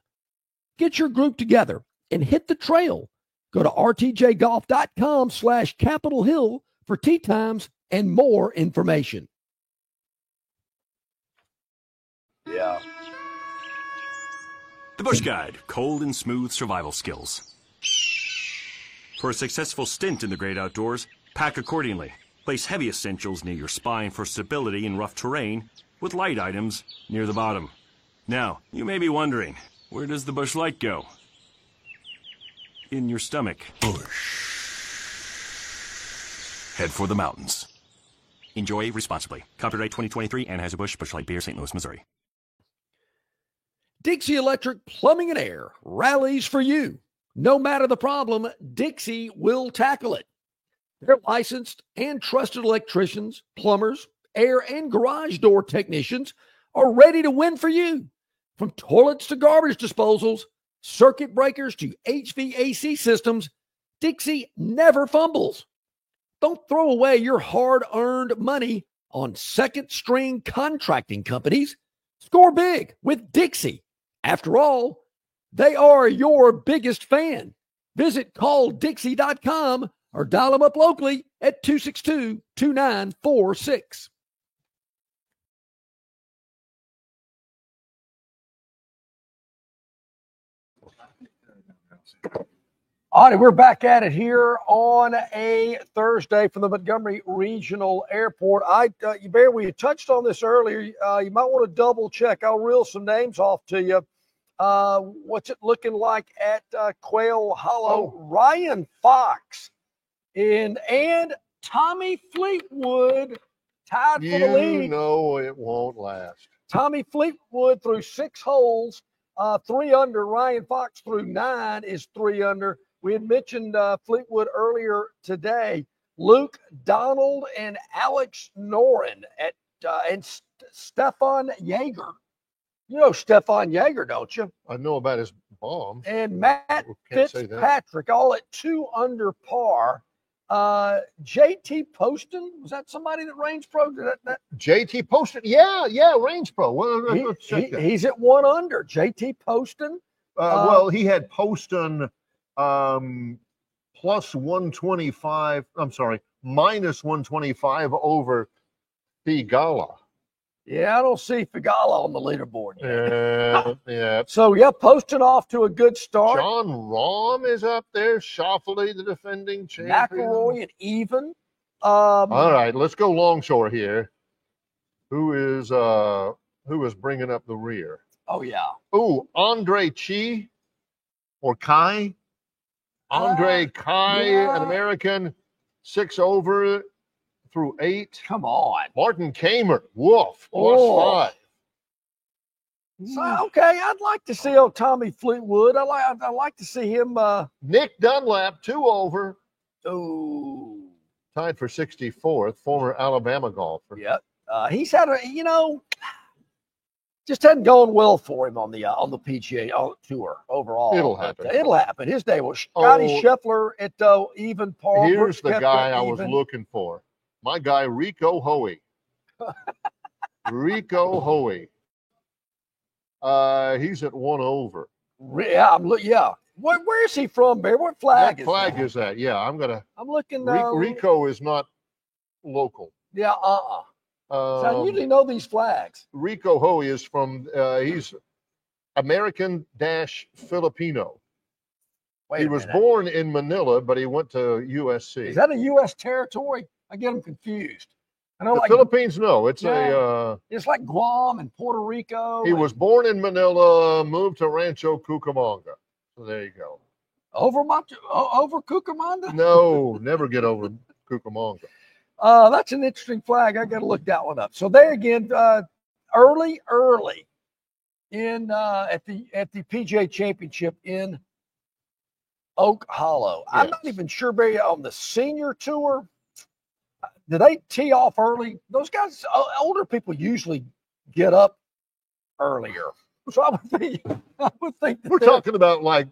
Get your group together and hit the trail. Go to rtjgolf.com/Capitol Hill for tee times and more information. Yeah. The Bush Guide, cold and smooth survival skills. For a successful stint in the great outdoors, pack accordingly. Place heavy essentials near your spine for stability in rough terrain, with light items near the bottom. Now, you may be wondering, where does the Bush Light go? In your stomach. Bush. Head for the mountains. Enjoy responsibly. Copyright 2023, Anheuser-Busch, Bush Light Beer, St. Louis, Missouri. Dixie Electric Plumbing and Air rallies for you. No matter the problem, Dixie will tackle it. Their licensed and trusted electricians, plumbers, air and garage door technicians are ready to win for you. From toilets to garbage disposals, circuit breakers to HVAC systems, Dixie never fumbles. Don't throw away your hard-earned money on second-string contracting companies. Score big with Dixie. After all, they are your biggest fan. Visit calldixie.com or dial them up locally at 262-2946. All right, we're back at it here on a Thursday from the Montgomery Regional Airport. Barry, we had touched on this earlier. You might want to double check. I'll reel some names off to you. What's it looking like at Quail Hollow? Ryan Fox and Tommy Fleetwood tied for the lead. You know it won't last. Tommy Fleetwood through 6 holes, 3 under. Ryan Fox through 9 is 3 under. We had mentioned Fleetwood earlier today. Luke Donald and Alex Noren and Stefan Jaeger. You know Stefan Jaeger, don't you? I know about his bomb. And Matt Fitzpatrick, all at 2 under par. JT Poston, was that somebody that Range Pro? JT Poston, yeah, Range Pro. Well, he's at 1 under. JT Poston. Well, he had Poston plus 125. I'm sorry, minus 125 over Figala. Yeah, I don't see Figala on the leaderboard yet. Yeah. So, Poston off to a good start. John Rahm is up there. Schauffele, the defending champion. McIlroy and even. All right, let's go longshore here. Who is bringing up the rear? Oh, yeah. Oh, Andre Chi or Kai. Andre Kai, an American, 6 over through 8. Come on. Martin Kamer, woof, +5. So, okay, I'd like to see Tommy Fleetwood. I'd like to see him. Nick Dunlap, 2 over. Oh. Tied for 64th, former Alabama golfer. Yep. He's had just hadn't gone well for him on the PGA tour overall. It'll happen. It'll happen. His day was Scotty Scheffler at even par. Here's the guy I was looking for. My guy, Rico Hoey. Rico Hoey. He's at 1 over. Yeah, Where is he from, Bear? What flag is that? Is that? Yeah, I'm looking. Rico is not local. Yeah, so I usually know these flags. Rico Hoey is from. He's American-Filipino. He was born in Manila, but he went to USC. Is that a U.S. territory? I get them confused. I know, the Philippines, no. It's it's like Guam and Puerto Rico. He was born in Manila, moved to Rancho Cucamonga. So there you go. Over Cucamonga? No, never get over Cucamonga. That's an interesting flag. I got to look that one up. So there again, early in at the PGA Championship in Oak Hollow. Yes. I'm not even sure, Barry, on the senior tour. Do they tee off early? Those guys, older people usually get up earlier. So I would think we're talking about like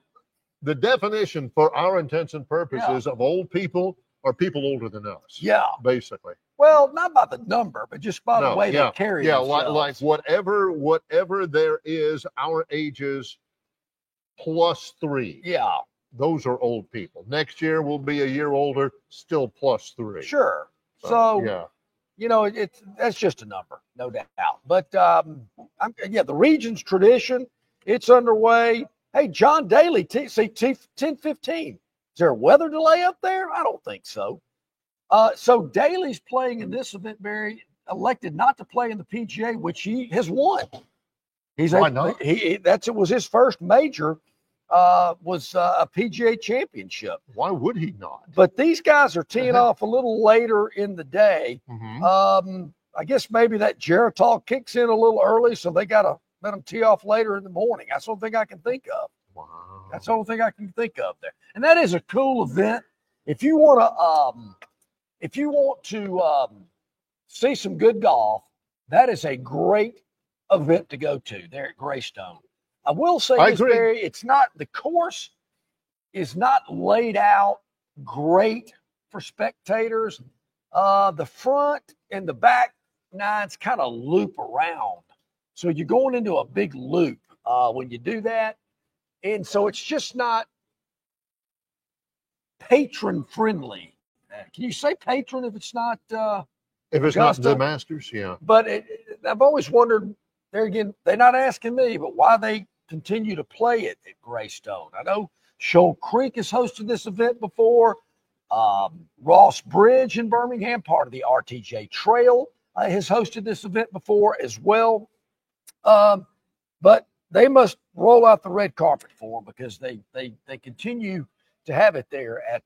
the definition for our intents and purposes of old people are people older than us. Yeah. Basically. Well, not by the number, but just by the way they carry themselves. Like whatever there is, our ages +3. Yeah. Those are old people. Next year we'll be a year older, still +3. Sure. So that's just a number, no doubt. But the region's tradition, it's underway. Hey, John Daly, 10:15. Is there a weather delay up there? I don't think so. So Daly's playing in this event, Barry, elected not to play in the PGA, which he has won. Why not? It was his first major, was a PGA championship. Why would he not? But these guys are teeing off a little later in the day. I guess maybe that Geritol kicks in a little early, so they got to let them tee off later in the morning. That's the only thing I can think of. Wow. That's the only thing I can think of there. And that is a cool event. If you want to see some good golf, that is a great event to go to there at Greystone. I will say this, Barry, the course is not laid out great for spectators. The front and the back nines kind of loop around. So you're going into a big loop when you do that. And so it's just not patron friendly. Can you say patron if it's not? If it's not the Masters, yeah. But I've always wondered, there again, they're not asking me, but why they continue to play it at Greystone. I know Shoal Creek has hosted this event before. Ross Bridge in Birmingham, part of the RTJ Trail, has hosted this event before as well. But they must roll out the red carpet for them because they continue to have it there at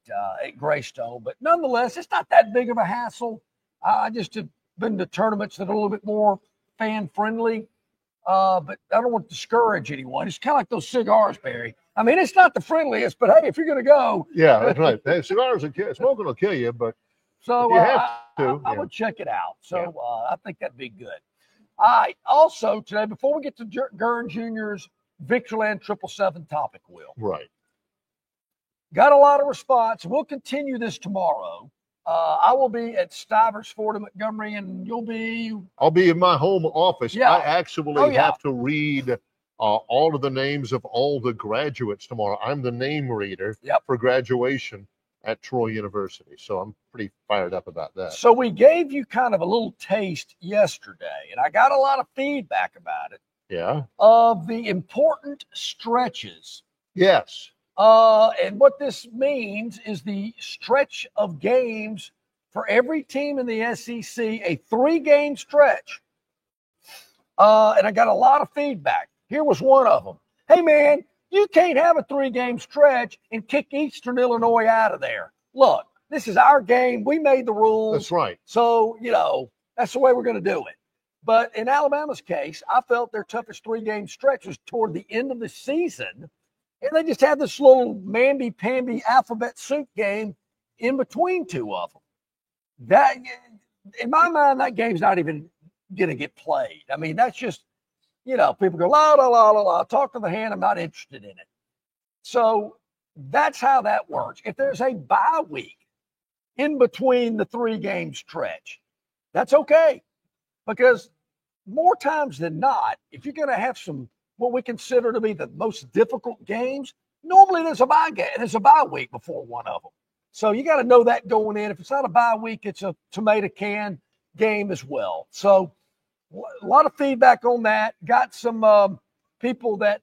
Greystone. But nonetheless, it's not that big of a hassle. I just have been to tournaments that are a little bit more fan-friendly. But I don't want to discourage anyone. It's kind of like those cigars, Barry. I mean, it's not the friendliest, but hey, if you're going to go. Yeah, that's right. Hey, cigars smoking will kill you, but so if you have to. I would check it out. So I think that'd be good. All right. Also today, before we get to Gurn Jr.'s Victorland 777 topic wheel. Right. Got a lot of response. We'll continue this tomorrow. I will be at Stivers Ford in Montgomery, and you'll be. I'll be in my home office. Yeah. I actually have to read all of the names of all the graduates tomorrow. I'm the name reader for graduation at Troy University, so I'm pretty fired up about that. So we gave you kind of a little taste yesterday, and I got a lot of feedback about it. Yeah. Of the important stretches. Yes. And what this means is the stretch of games for every team in the SEC, a 3-game stretch. And I got a lot of feedback. Here was one of them. Hey, man, you can't have a 3-game stretch and kick Eastern Illinois out of there. Look, this is our game. We made the rules. That's right. So, that's the way we're going to do it. But in Alabama's case, I felt their toughest 3-game stretch was toward the end of the season. And they just had this little mamby-pamby alphabet soup game in between two of them. That, in my mind, that game's not even going to get played. I mean, that's just, people go, la, la, la, la, la, talk to the hand, I'm not interested in it. So that's how that works. If there's a bye week in between the 3-game stretch, that's okay. Because more times than not, if you're going to have some what we consider to be the most difficult games, normally there's a bye game. There's a bye week before one of them. So you got to know that going in. If it's not a bye week, it's a tomato can game as well. So a lot of feedback on that. Got some people that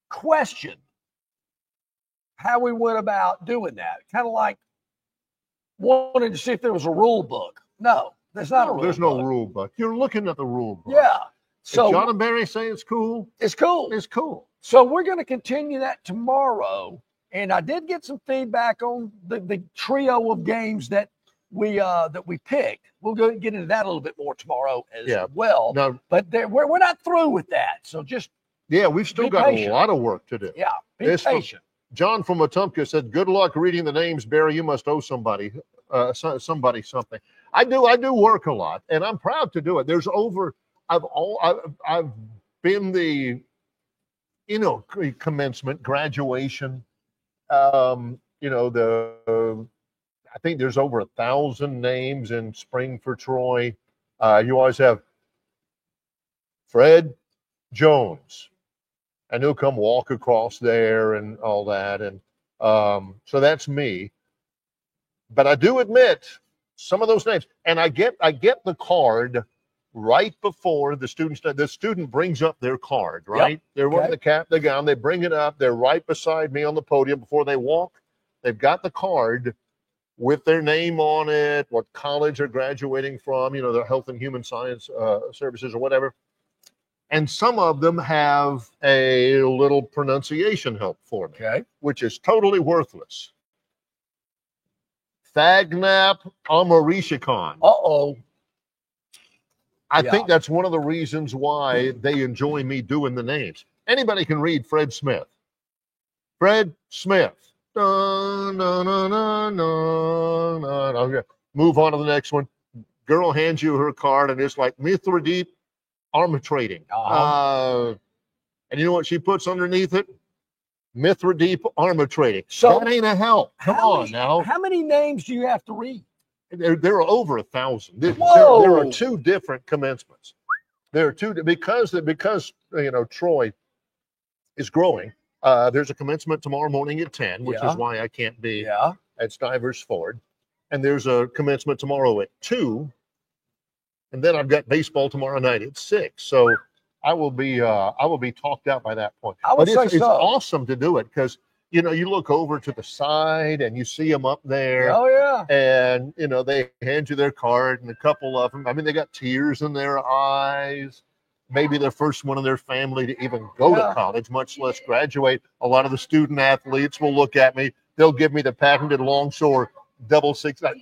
question how we went about doing that. Kind of like wanted to see if there was a rule book. No, there's not a rule book. There's no rule book. You're looking at the rule book. Yeah. So if John and Barry say it's cool. It's cool. It's cool. So we're going to continue that tomorrow. And I did get some feedback on the trio of games that we picked. We'll go get into that a little bit more tomorrow as well. No, but we're not through with that. So just we've still got a lot of work to do. Yeah, be patient. John from Wetumpka said, "Good luck reading the names, Barry. You must owe somebody something." I do work a lot, and I'm proud to do it. There's I've been the, commencement, graduation. I think there's over 1,000 names in spring for Troy. You always have Fred Jones, and he'll come walk across there and all that. And so that's me. But I do admit some of those names, and I get the card right before the student brings up their card, right? Yep. They're wearing the cap, the gown, they bring it up. They're right beside me on the podium before they walk. They've got the card with their name on it, what college they're graduating from, their health and human science services or whatever. And some of them have a little pronunciation help for me, which is totally worthless. Thagnap Amarishikon. Uh-oh. I think that's one of the reasons why they enjoy me doing the names. Anybody can read Fred Smith. Fred Smith. Move on to the next one. Girl hands you her card, and it's like Mithradeep Arbitrating. And you know what she puts underneath it? Mithradeep Arbitrating. So that ain't a help. Come on now. How many names do you have to read? There are over 1,000. There are two different commencements. There are two because Troy is growing. There's a commencement tomorrow morning at 10, which is why I can't be at Stivers Ford. And there's a commencement tomorrow at 2. And then I've got baseball tomorrow night at 6. So I will be talked out by that point. It's awesome to do it because you look over to the side and you see them up there. Oh yeah. And they hand you their card, and a couple of them, I mean, they got tears in their eyes. Maybe the first one in their family to even go to college, much less graduate. A lot of the student athletes will look at me. They'll give me the patented longshore 6'6".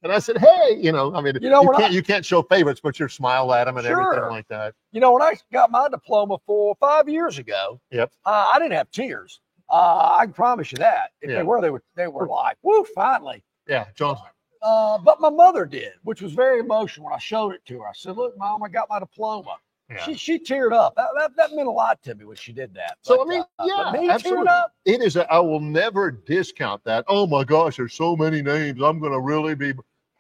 And I said, hey, you can't show favorites, but you smile at them and everything like that. When I got my diploma 5 years ago, I didn't have tears. I can promise you that. If they were like, woo, finally. Yeah, John. But my mother did, which was very emotional when I showed it to her. I said, look, Mom, I got my diploma. Yeah. She teared up. That meant a lot to me when she did that. So, absolutely. It is. I will never discount that. Oh, my gosh, there's so many names. I'm going to really be.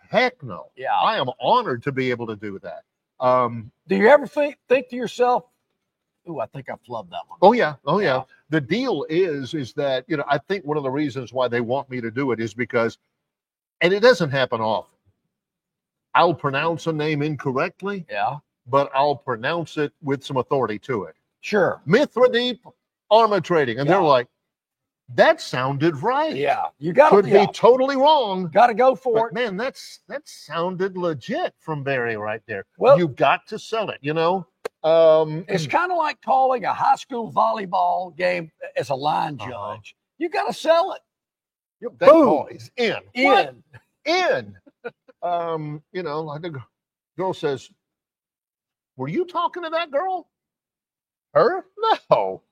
Heck no. Yeah. I am honored to be able to do that. Do you ever think to yourself, ooh, I think I flubbed that one? Oh, yeah. The deal is that, I think one of the reasons why they want me to do it is because, and it doesn't happen often, I'll pronounce a name incorrectly. Yeah. But I'll pronounce it with some authority to it. Sure. Mithradeep Arbitrating. And they're like, that sounded right. Yeah. You got to be totally wrong. Got to go for it. Man, that sounded legit from Barry right there. Well, you got to sell it, It's kind of like calling a high school volleyball game as a line judge. You got to sell it. That ball is in. In. Like the girl says, were you talking to that girl? Her? No.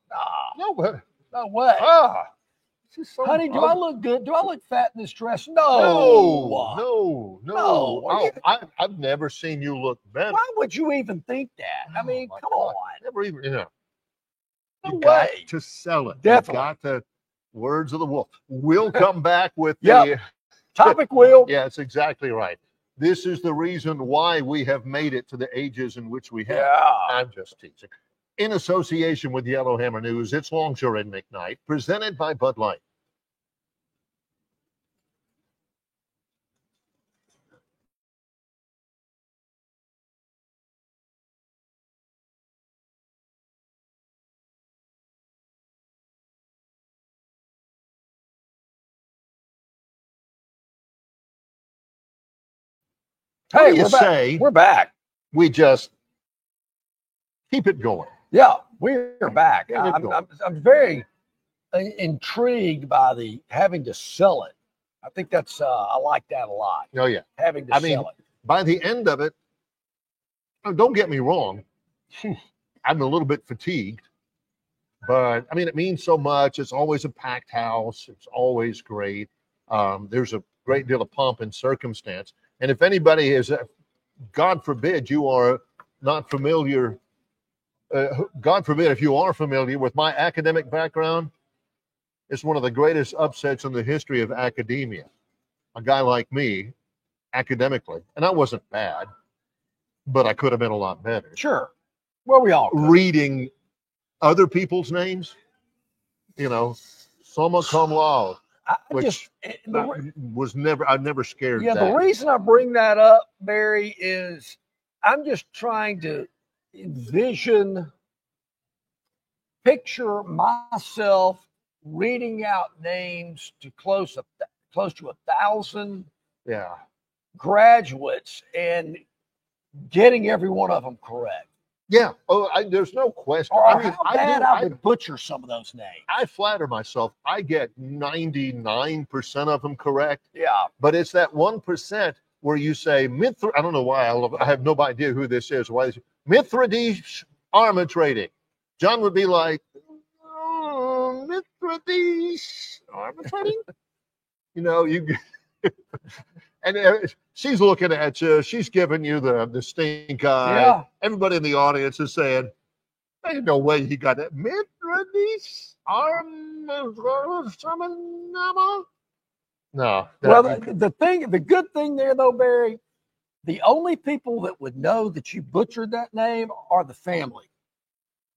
No way. So honey, do I look good? Do I look fat in this dress? No. I've never seen you look better. Why would you even think that? I mean, come on. Never even, No you way. got to sell it. Definitely. You got to, words of the wolf. We'll come back with the topic, Will. Yeah, that's exactly right. This is the reason why we have made it to the ages in which we have. Yeah. I'm just teasing. In association with Yellowhammer News, it's Longshore and McKnight, presented by Bud Light. Hey, we're back. We just keep it going. Yeah, we're back. I'm very intrigued by the having to sell it. I think that's I like that a lot. Oh yeah, having to sell it. By the end of it, don't get me wrong, I'm a little bit fatigued, but it means so much. It's always a packed house. It's always great. There's a great deal of pomp and circumstance. And if anybody is, God forbid, you are not familiar, God forbid, if you are familiar with my academic background, it's one of the greatest upsets in the history of academia. A guy like me, academically, and I wasn't bad, but I could have been a lot better. Sure. Well, we all could. Reading other people's names, you know, summa cum laude, which I've never scared. Yeah, that. the reason I bring that up, Barry, is I'm just trying to picture myself reading out names to close to 1,000 graduates and getting every one of them correct. Yeah. Oh, there's no question. Or how bad I would butcher some of those names. I flatter myself. I get 99% of them correct. Yeah. But it's that 1% where you say, I don't know why. I have no idea who this is. Why Mithridates Armor Trading. John would be like, Mithridates Armor Trading? You know, and she's looking at you. She's giving you the stink eye. Yeah. Everybody in the audience is saying, "There's no way he got that." Mithridates Armor. No. Well, the good thing there, though, Barry, the only people that would know that you butchered that name are the family.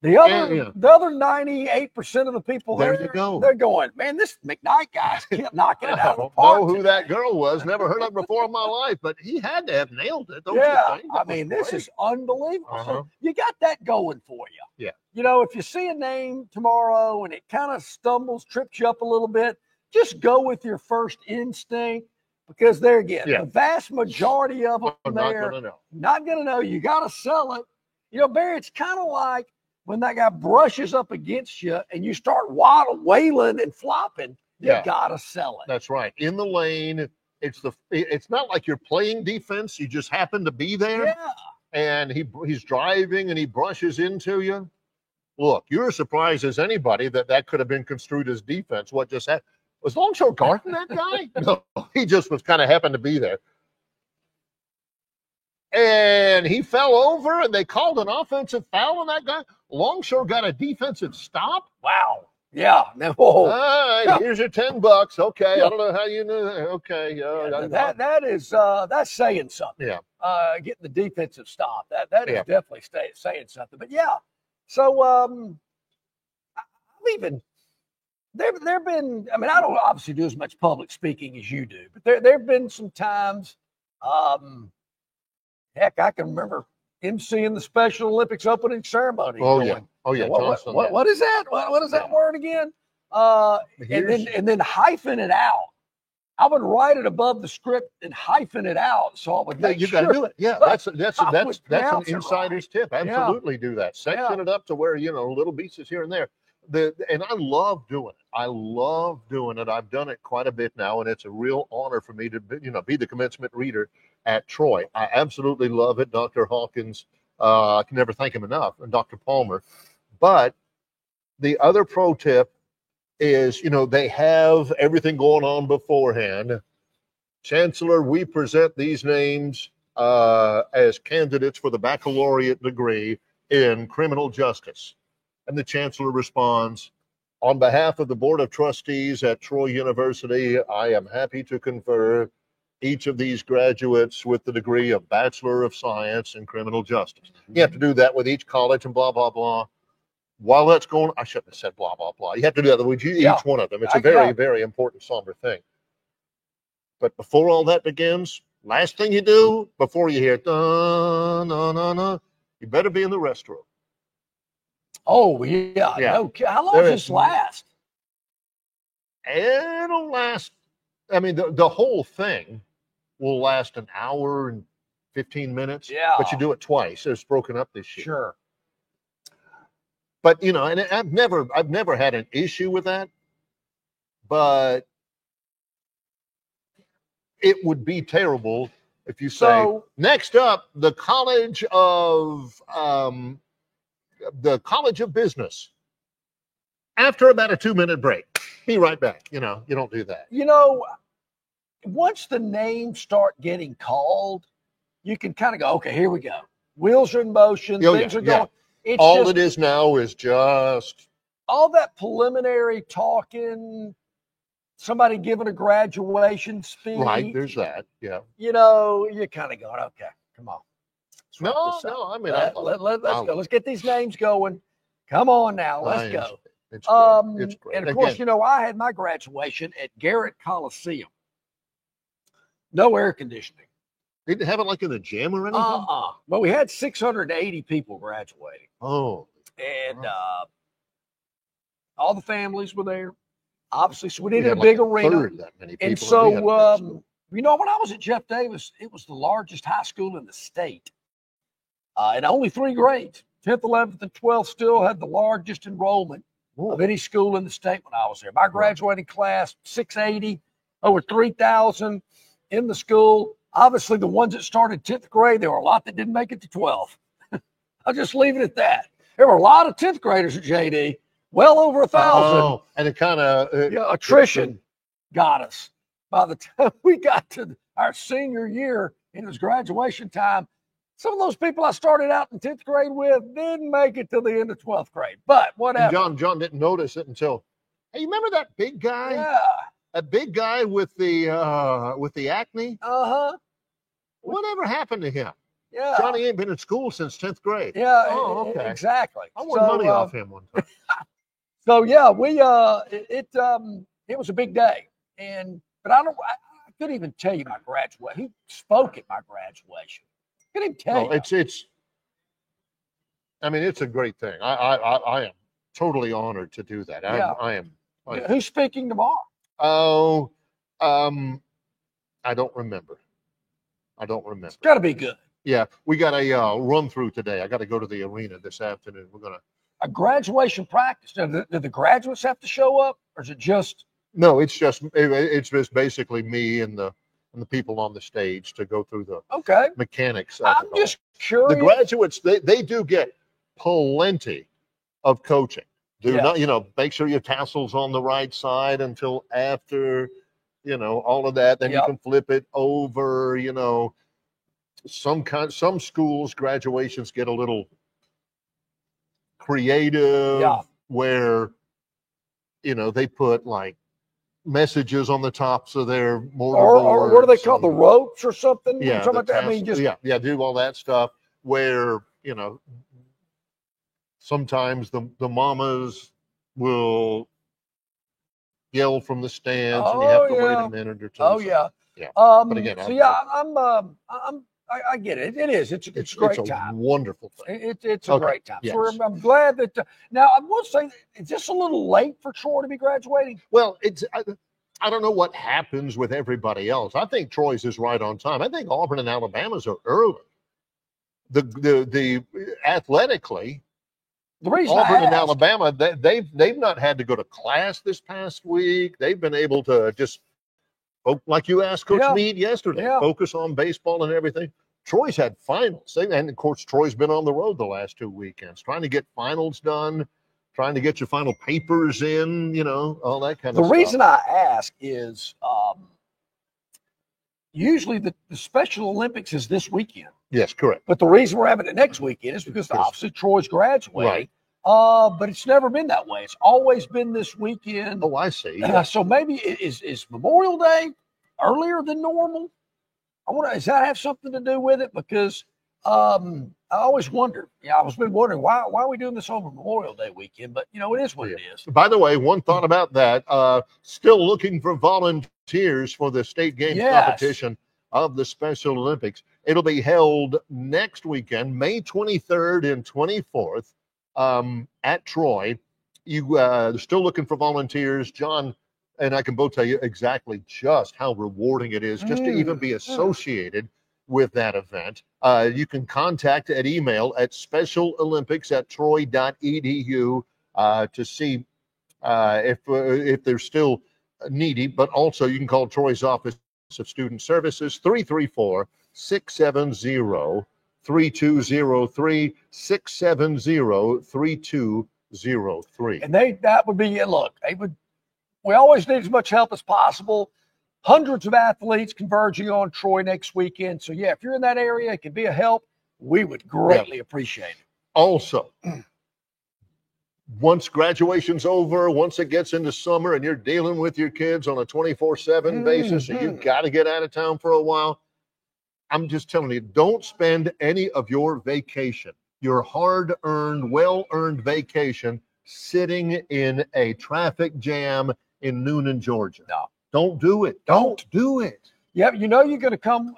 The other 98% of the people there, you go. They're going, man, this McKnight guy's kept knocking it out of the I park. don't know who that girl was. Never heard of her before in my life, but he had to have nailed it. Don't you think? I mean, this is unbelievable. Uh-huh. So you got that going for you. Yeah. You know, if you see a name tomorrow and it kind of trips you up a little bit, just go with your first instinct, because there again, the vast majority of them not going to know. You got to sell it. You know, Barry, it's kind of like when that guy brushes up against you and you start wailing and flopping, you got to sell it. That's right. In the lane, it's not like you're playing defense. You just happen to be there. Yeah. And he's driving and he brushes into you. Look, you're as surprised as anybody that could have been construed as defense. What just happened? Was Longshore guarding that guy? No, he just was kind of happened to be there. And he fell over, and they called an offensive foul on that guy. Longshore got a defensive stop. Wow. Yeah. All right, here's your $10. Okay, I don't know how you knew that. Okay. That's saying something. Yeah. Getting the defensive stop. That is definitely saying something. But yeah. So I've even there've been. I mean, I don't obviously do as much public speaking as you do, but there've been some times. Heck, I can remember emceeing the Special Olympics opening ceremony. Oh yeah. What is that? What is that word again? And then hyphen it out. I would write it above the script and hyphen it out, so I would make you sure. got to do it. Yeah, that's an insider's tip. Yeah. Absolutely do that. Section it up to where little pieces here and there. And I love doing it. I've done it quite a bit now, and it's a real honor for me to be the commencement reader at Troy. I absolutely love it. Dr. Hawkins, I can never thank him enough, and Dr. Palmer. But the other pro tip is, they have everything going on beforehand. Chancellor, we present these names as candidates for the baccalaureate degree in criminal justice. And the chancellor responds, on behalf of the Board of Trustees at Troy University, I am happy to confer each of these graduates with the degree of Bachelor of Science in Criminal Justice. You have to do that with each college and blah, blah, blah. While that's going, I shouldn't have said blah, blah, blah. You have to do that with each one of them. It's a very, very important, somber thing. But before all that begins, last thing you do, before you hear, you better be in the restroom. Oh, yeah. No, how long does this last? It'll last, I mean, the whole thing will last an hour and 15 minutes. Yeah. But you do it twice. It's broken up this year. Sure. But, and I've never had an issue with that. But it would be terrible if you say, next up, the College of Business. After about a 2-minute break, be right back. You don't do that. once the names start getting called, you can kind of go, okay, here we go. Wheels are in motion. Things are going. It's all it is now is just all that preliminary talking, somebody giving a graduation speech. Right, there's that. Yeah. You know, you're kind of going, okay, come on. No, I mean, let's go. Let's get these names going. Come on now, let's go. It's great. It's great. And of course, you know, I had my graduation at Garrett Coliseum. No air conditioning. Didn't have it like in the gym or anything? Well, we had 680 people graduating. Oh. And all the families were there. Obviously, so we needed a big arena. That many and people so, you know, when I was at Jeff Davis, it was the largest high school in the state. And only 3 grades, 10th, 11th, and 12th still had the largest enrollment of any school in the state when I was there. My graduating class, 680, over 3,000 in the school. Obviously, the ones that started 10th grade, there were a lot that didn't make it to 12. I'll just leave it at that. There were a lot of 10th graders at JD, well over 1,000. Oh, and it kind of attrition got us. By the time we got to our senior year and it was graduation time, some of those people I started out in 10th grade with didn't make it to the end of 12th grade. But whatever. And John didn't notice it until, hey, you remember that big guy? Yeah. That big guy with the acne? Uh-huh. Whatever happened to him? Yeah. Johnny ain't been in school since 10th grade. Yeah. Oh, okay. Exactly. I won money off him one time. So yeah, it was a big day. But I couldn't even tell you my graduation. Who spoke at my graduation? I couldn't even tell you. It's a great thing. I am totally honored to do that. I am. Who's speaking tomorrow? Oh, I don't remember. It's got to be good. Yeah, we got a run through today. I got to go to the arena this afternoon. We're gonna a graduation practice. Do the graduates have to show up, or is it just? No, it's just basically me and the people on the stage to go through the mechanics. I'm just curious. The graduates they do get plenty of coaching. Do not, make sure your tassel's on the right side until after, all of that. Then you can flip it over. Some schools graduations get a little creative where, they put like messages on the tops of their mortarboards. Or what do they call the ropes or something? Yeah, something like that. Do all that stuff where, sometimes the mamas will yell from the stands, and you have to wait a minute or two. Oh yeah. But again, I get it. It is. It's a great time. It's a wonderful thing. It's a great time. Yes. So I'm glad that. Now I will say, is this a little late for Troy to be graduating? Well, I don't know what happens with everybody else. I think Troy's is right on time. I think Auburn and Alabama's are early. The athletically. The reason Auburn and Alabama, they've not had to go to class this past week. They've been able to just, like you asked Coach Meade yesterday, focus on baseball and everything. Troy's had finals. And, of course, Troy's been on the road the last 2 weekends, trying to get finals done, trying to get your final papers in, all that kind of stuff. The reason I ask is usually the Special Olympics is this weekend. Yes, correct. But the reason we're having it next weekend is because obviously Troy's graduating. Right. But it's never been that way. It's always been this weekend. Oh, I see. Yeah. So maybe is Memorial Day earlier than normal? Does that have something to do with it? Because I always wondered. I was been wondering why are we doing this over Memorial Day weekend? But it is what it is. By the way, one thought about that. Still looking for volunteers for the state games competition of the Special Olympics. It'll be held next weekend, May 23rd and 24th, at Troy. They're still looking for volunteers. John and I can both tell you exactly just how rewarding it is just to even be associated with that event. You can contact at email at specialolympics@troy.edu to see if they're still needy, but also you can call Troy's Office of Student Services, 334-670-3203, 670-3203. And that would be, look, we always need as much help as possible. Hundreds of athletes converging on Troy next weekend. So, yeah, if you're in that area, it can be a help. We would greatly appreciate it. Also, once graduation's over, once it gets into summer and you're dealing with your kids on a 24/7 basis and you've got to get out of town for a while, I'm just telling you, don't spend any of your vacation, your hard-earned, well-earned vacation, sitting in a traffic jam in Noonan, Georgia. No. Don't do it. Don't do it. Yeah, you know you're going to come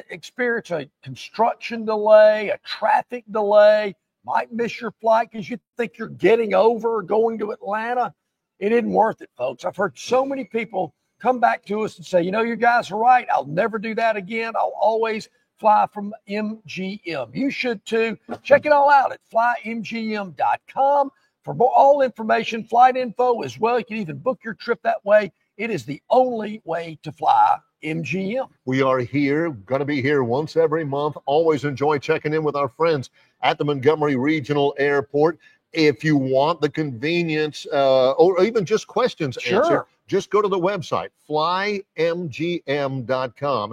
experience a construction delay, a traffic delay, might miss your flight because you think you're getting over or going to Atlanta. It isn't worth it, folks. I've heard so many people come back to us and say, you know, you guys are right. I'll never do that again. I'll always fly from MGM. You should too. Check it all out at flymgm.com for all information, flight info as well. You can even book your trip that way. It is the only way to fly MGM. We are here, going to be here once every month. Always enjoy checking in with our friends at the Montgomery Regional Airport. If you want the convenience or even just questions answered, just go to the website, flymgm.com,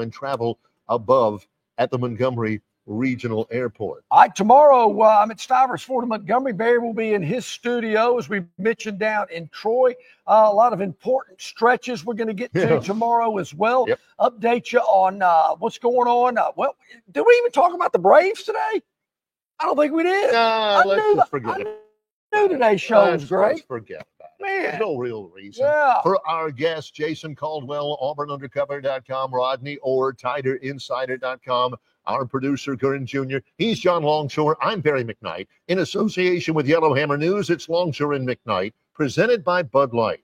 and travel above at the Montgomery Regional Airport. All right, tomorrow I'm at Stivers Ford in Montgomery. Barry will be in his studio, as we mentioned, down in Troy. A lot of important stretches we're going to get to tomorrow as well. Update you on what's going on. Well, did we even talk about the Braves today? I don't think we did. Let's just forget it. I knew today's show was great. Let's forget about it. Man. There's no real reason. Yeah. For our guests, Jason Caldwell, AuburnUndercover.com, Rodney Orr, TiderInsider.com, our producer, Curran Jr. He's John Longshore. I'm Barry McKnight. In association with Yellowhammer News, it's Longshore and McKnight, presented by Bud Light.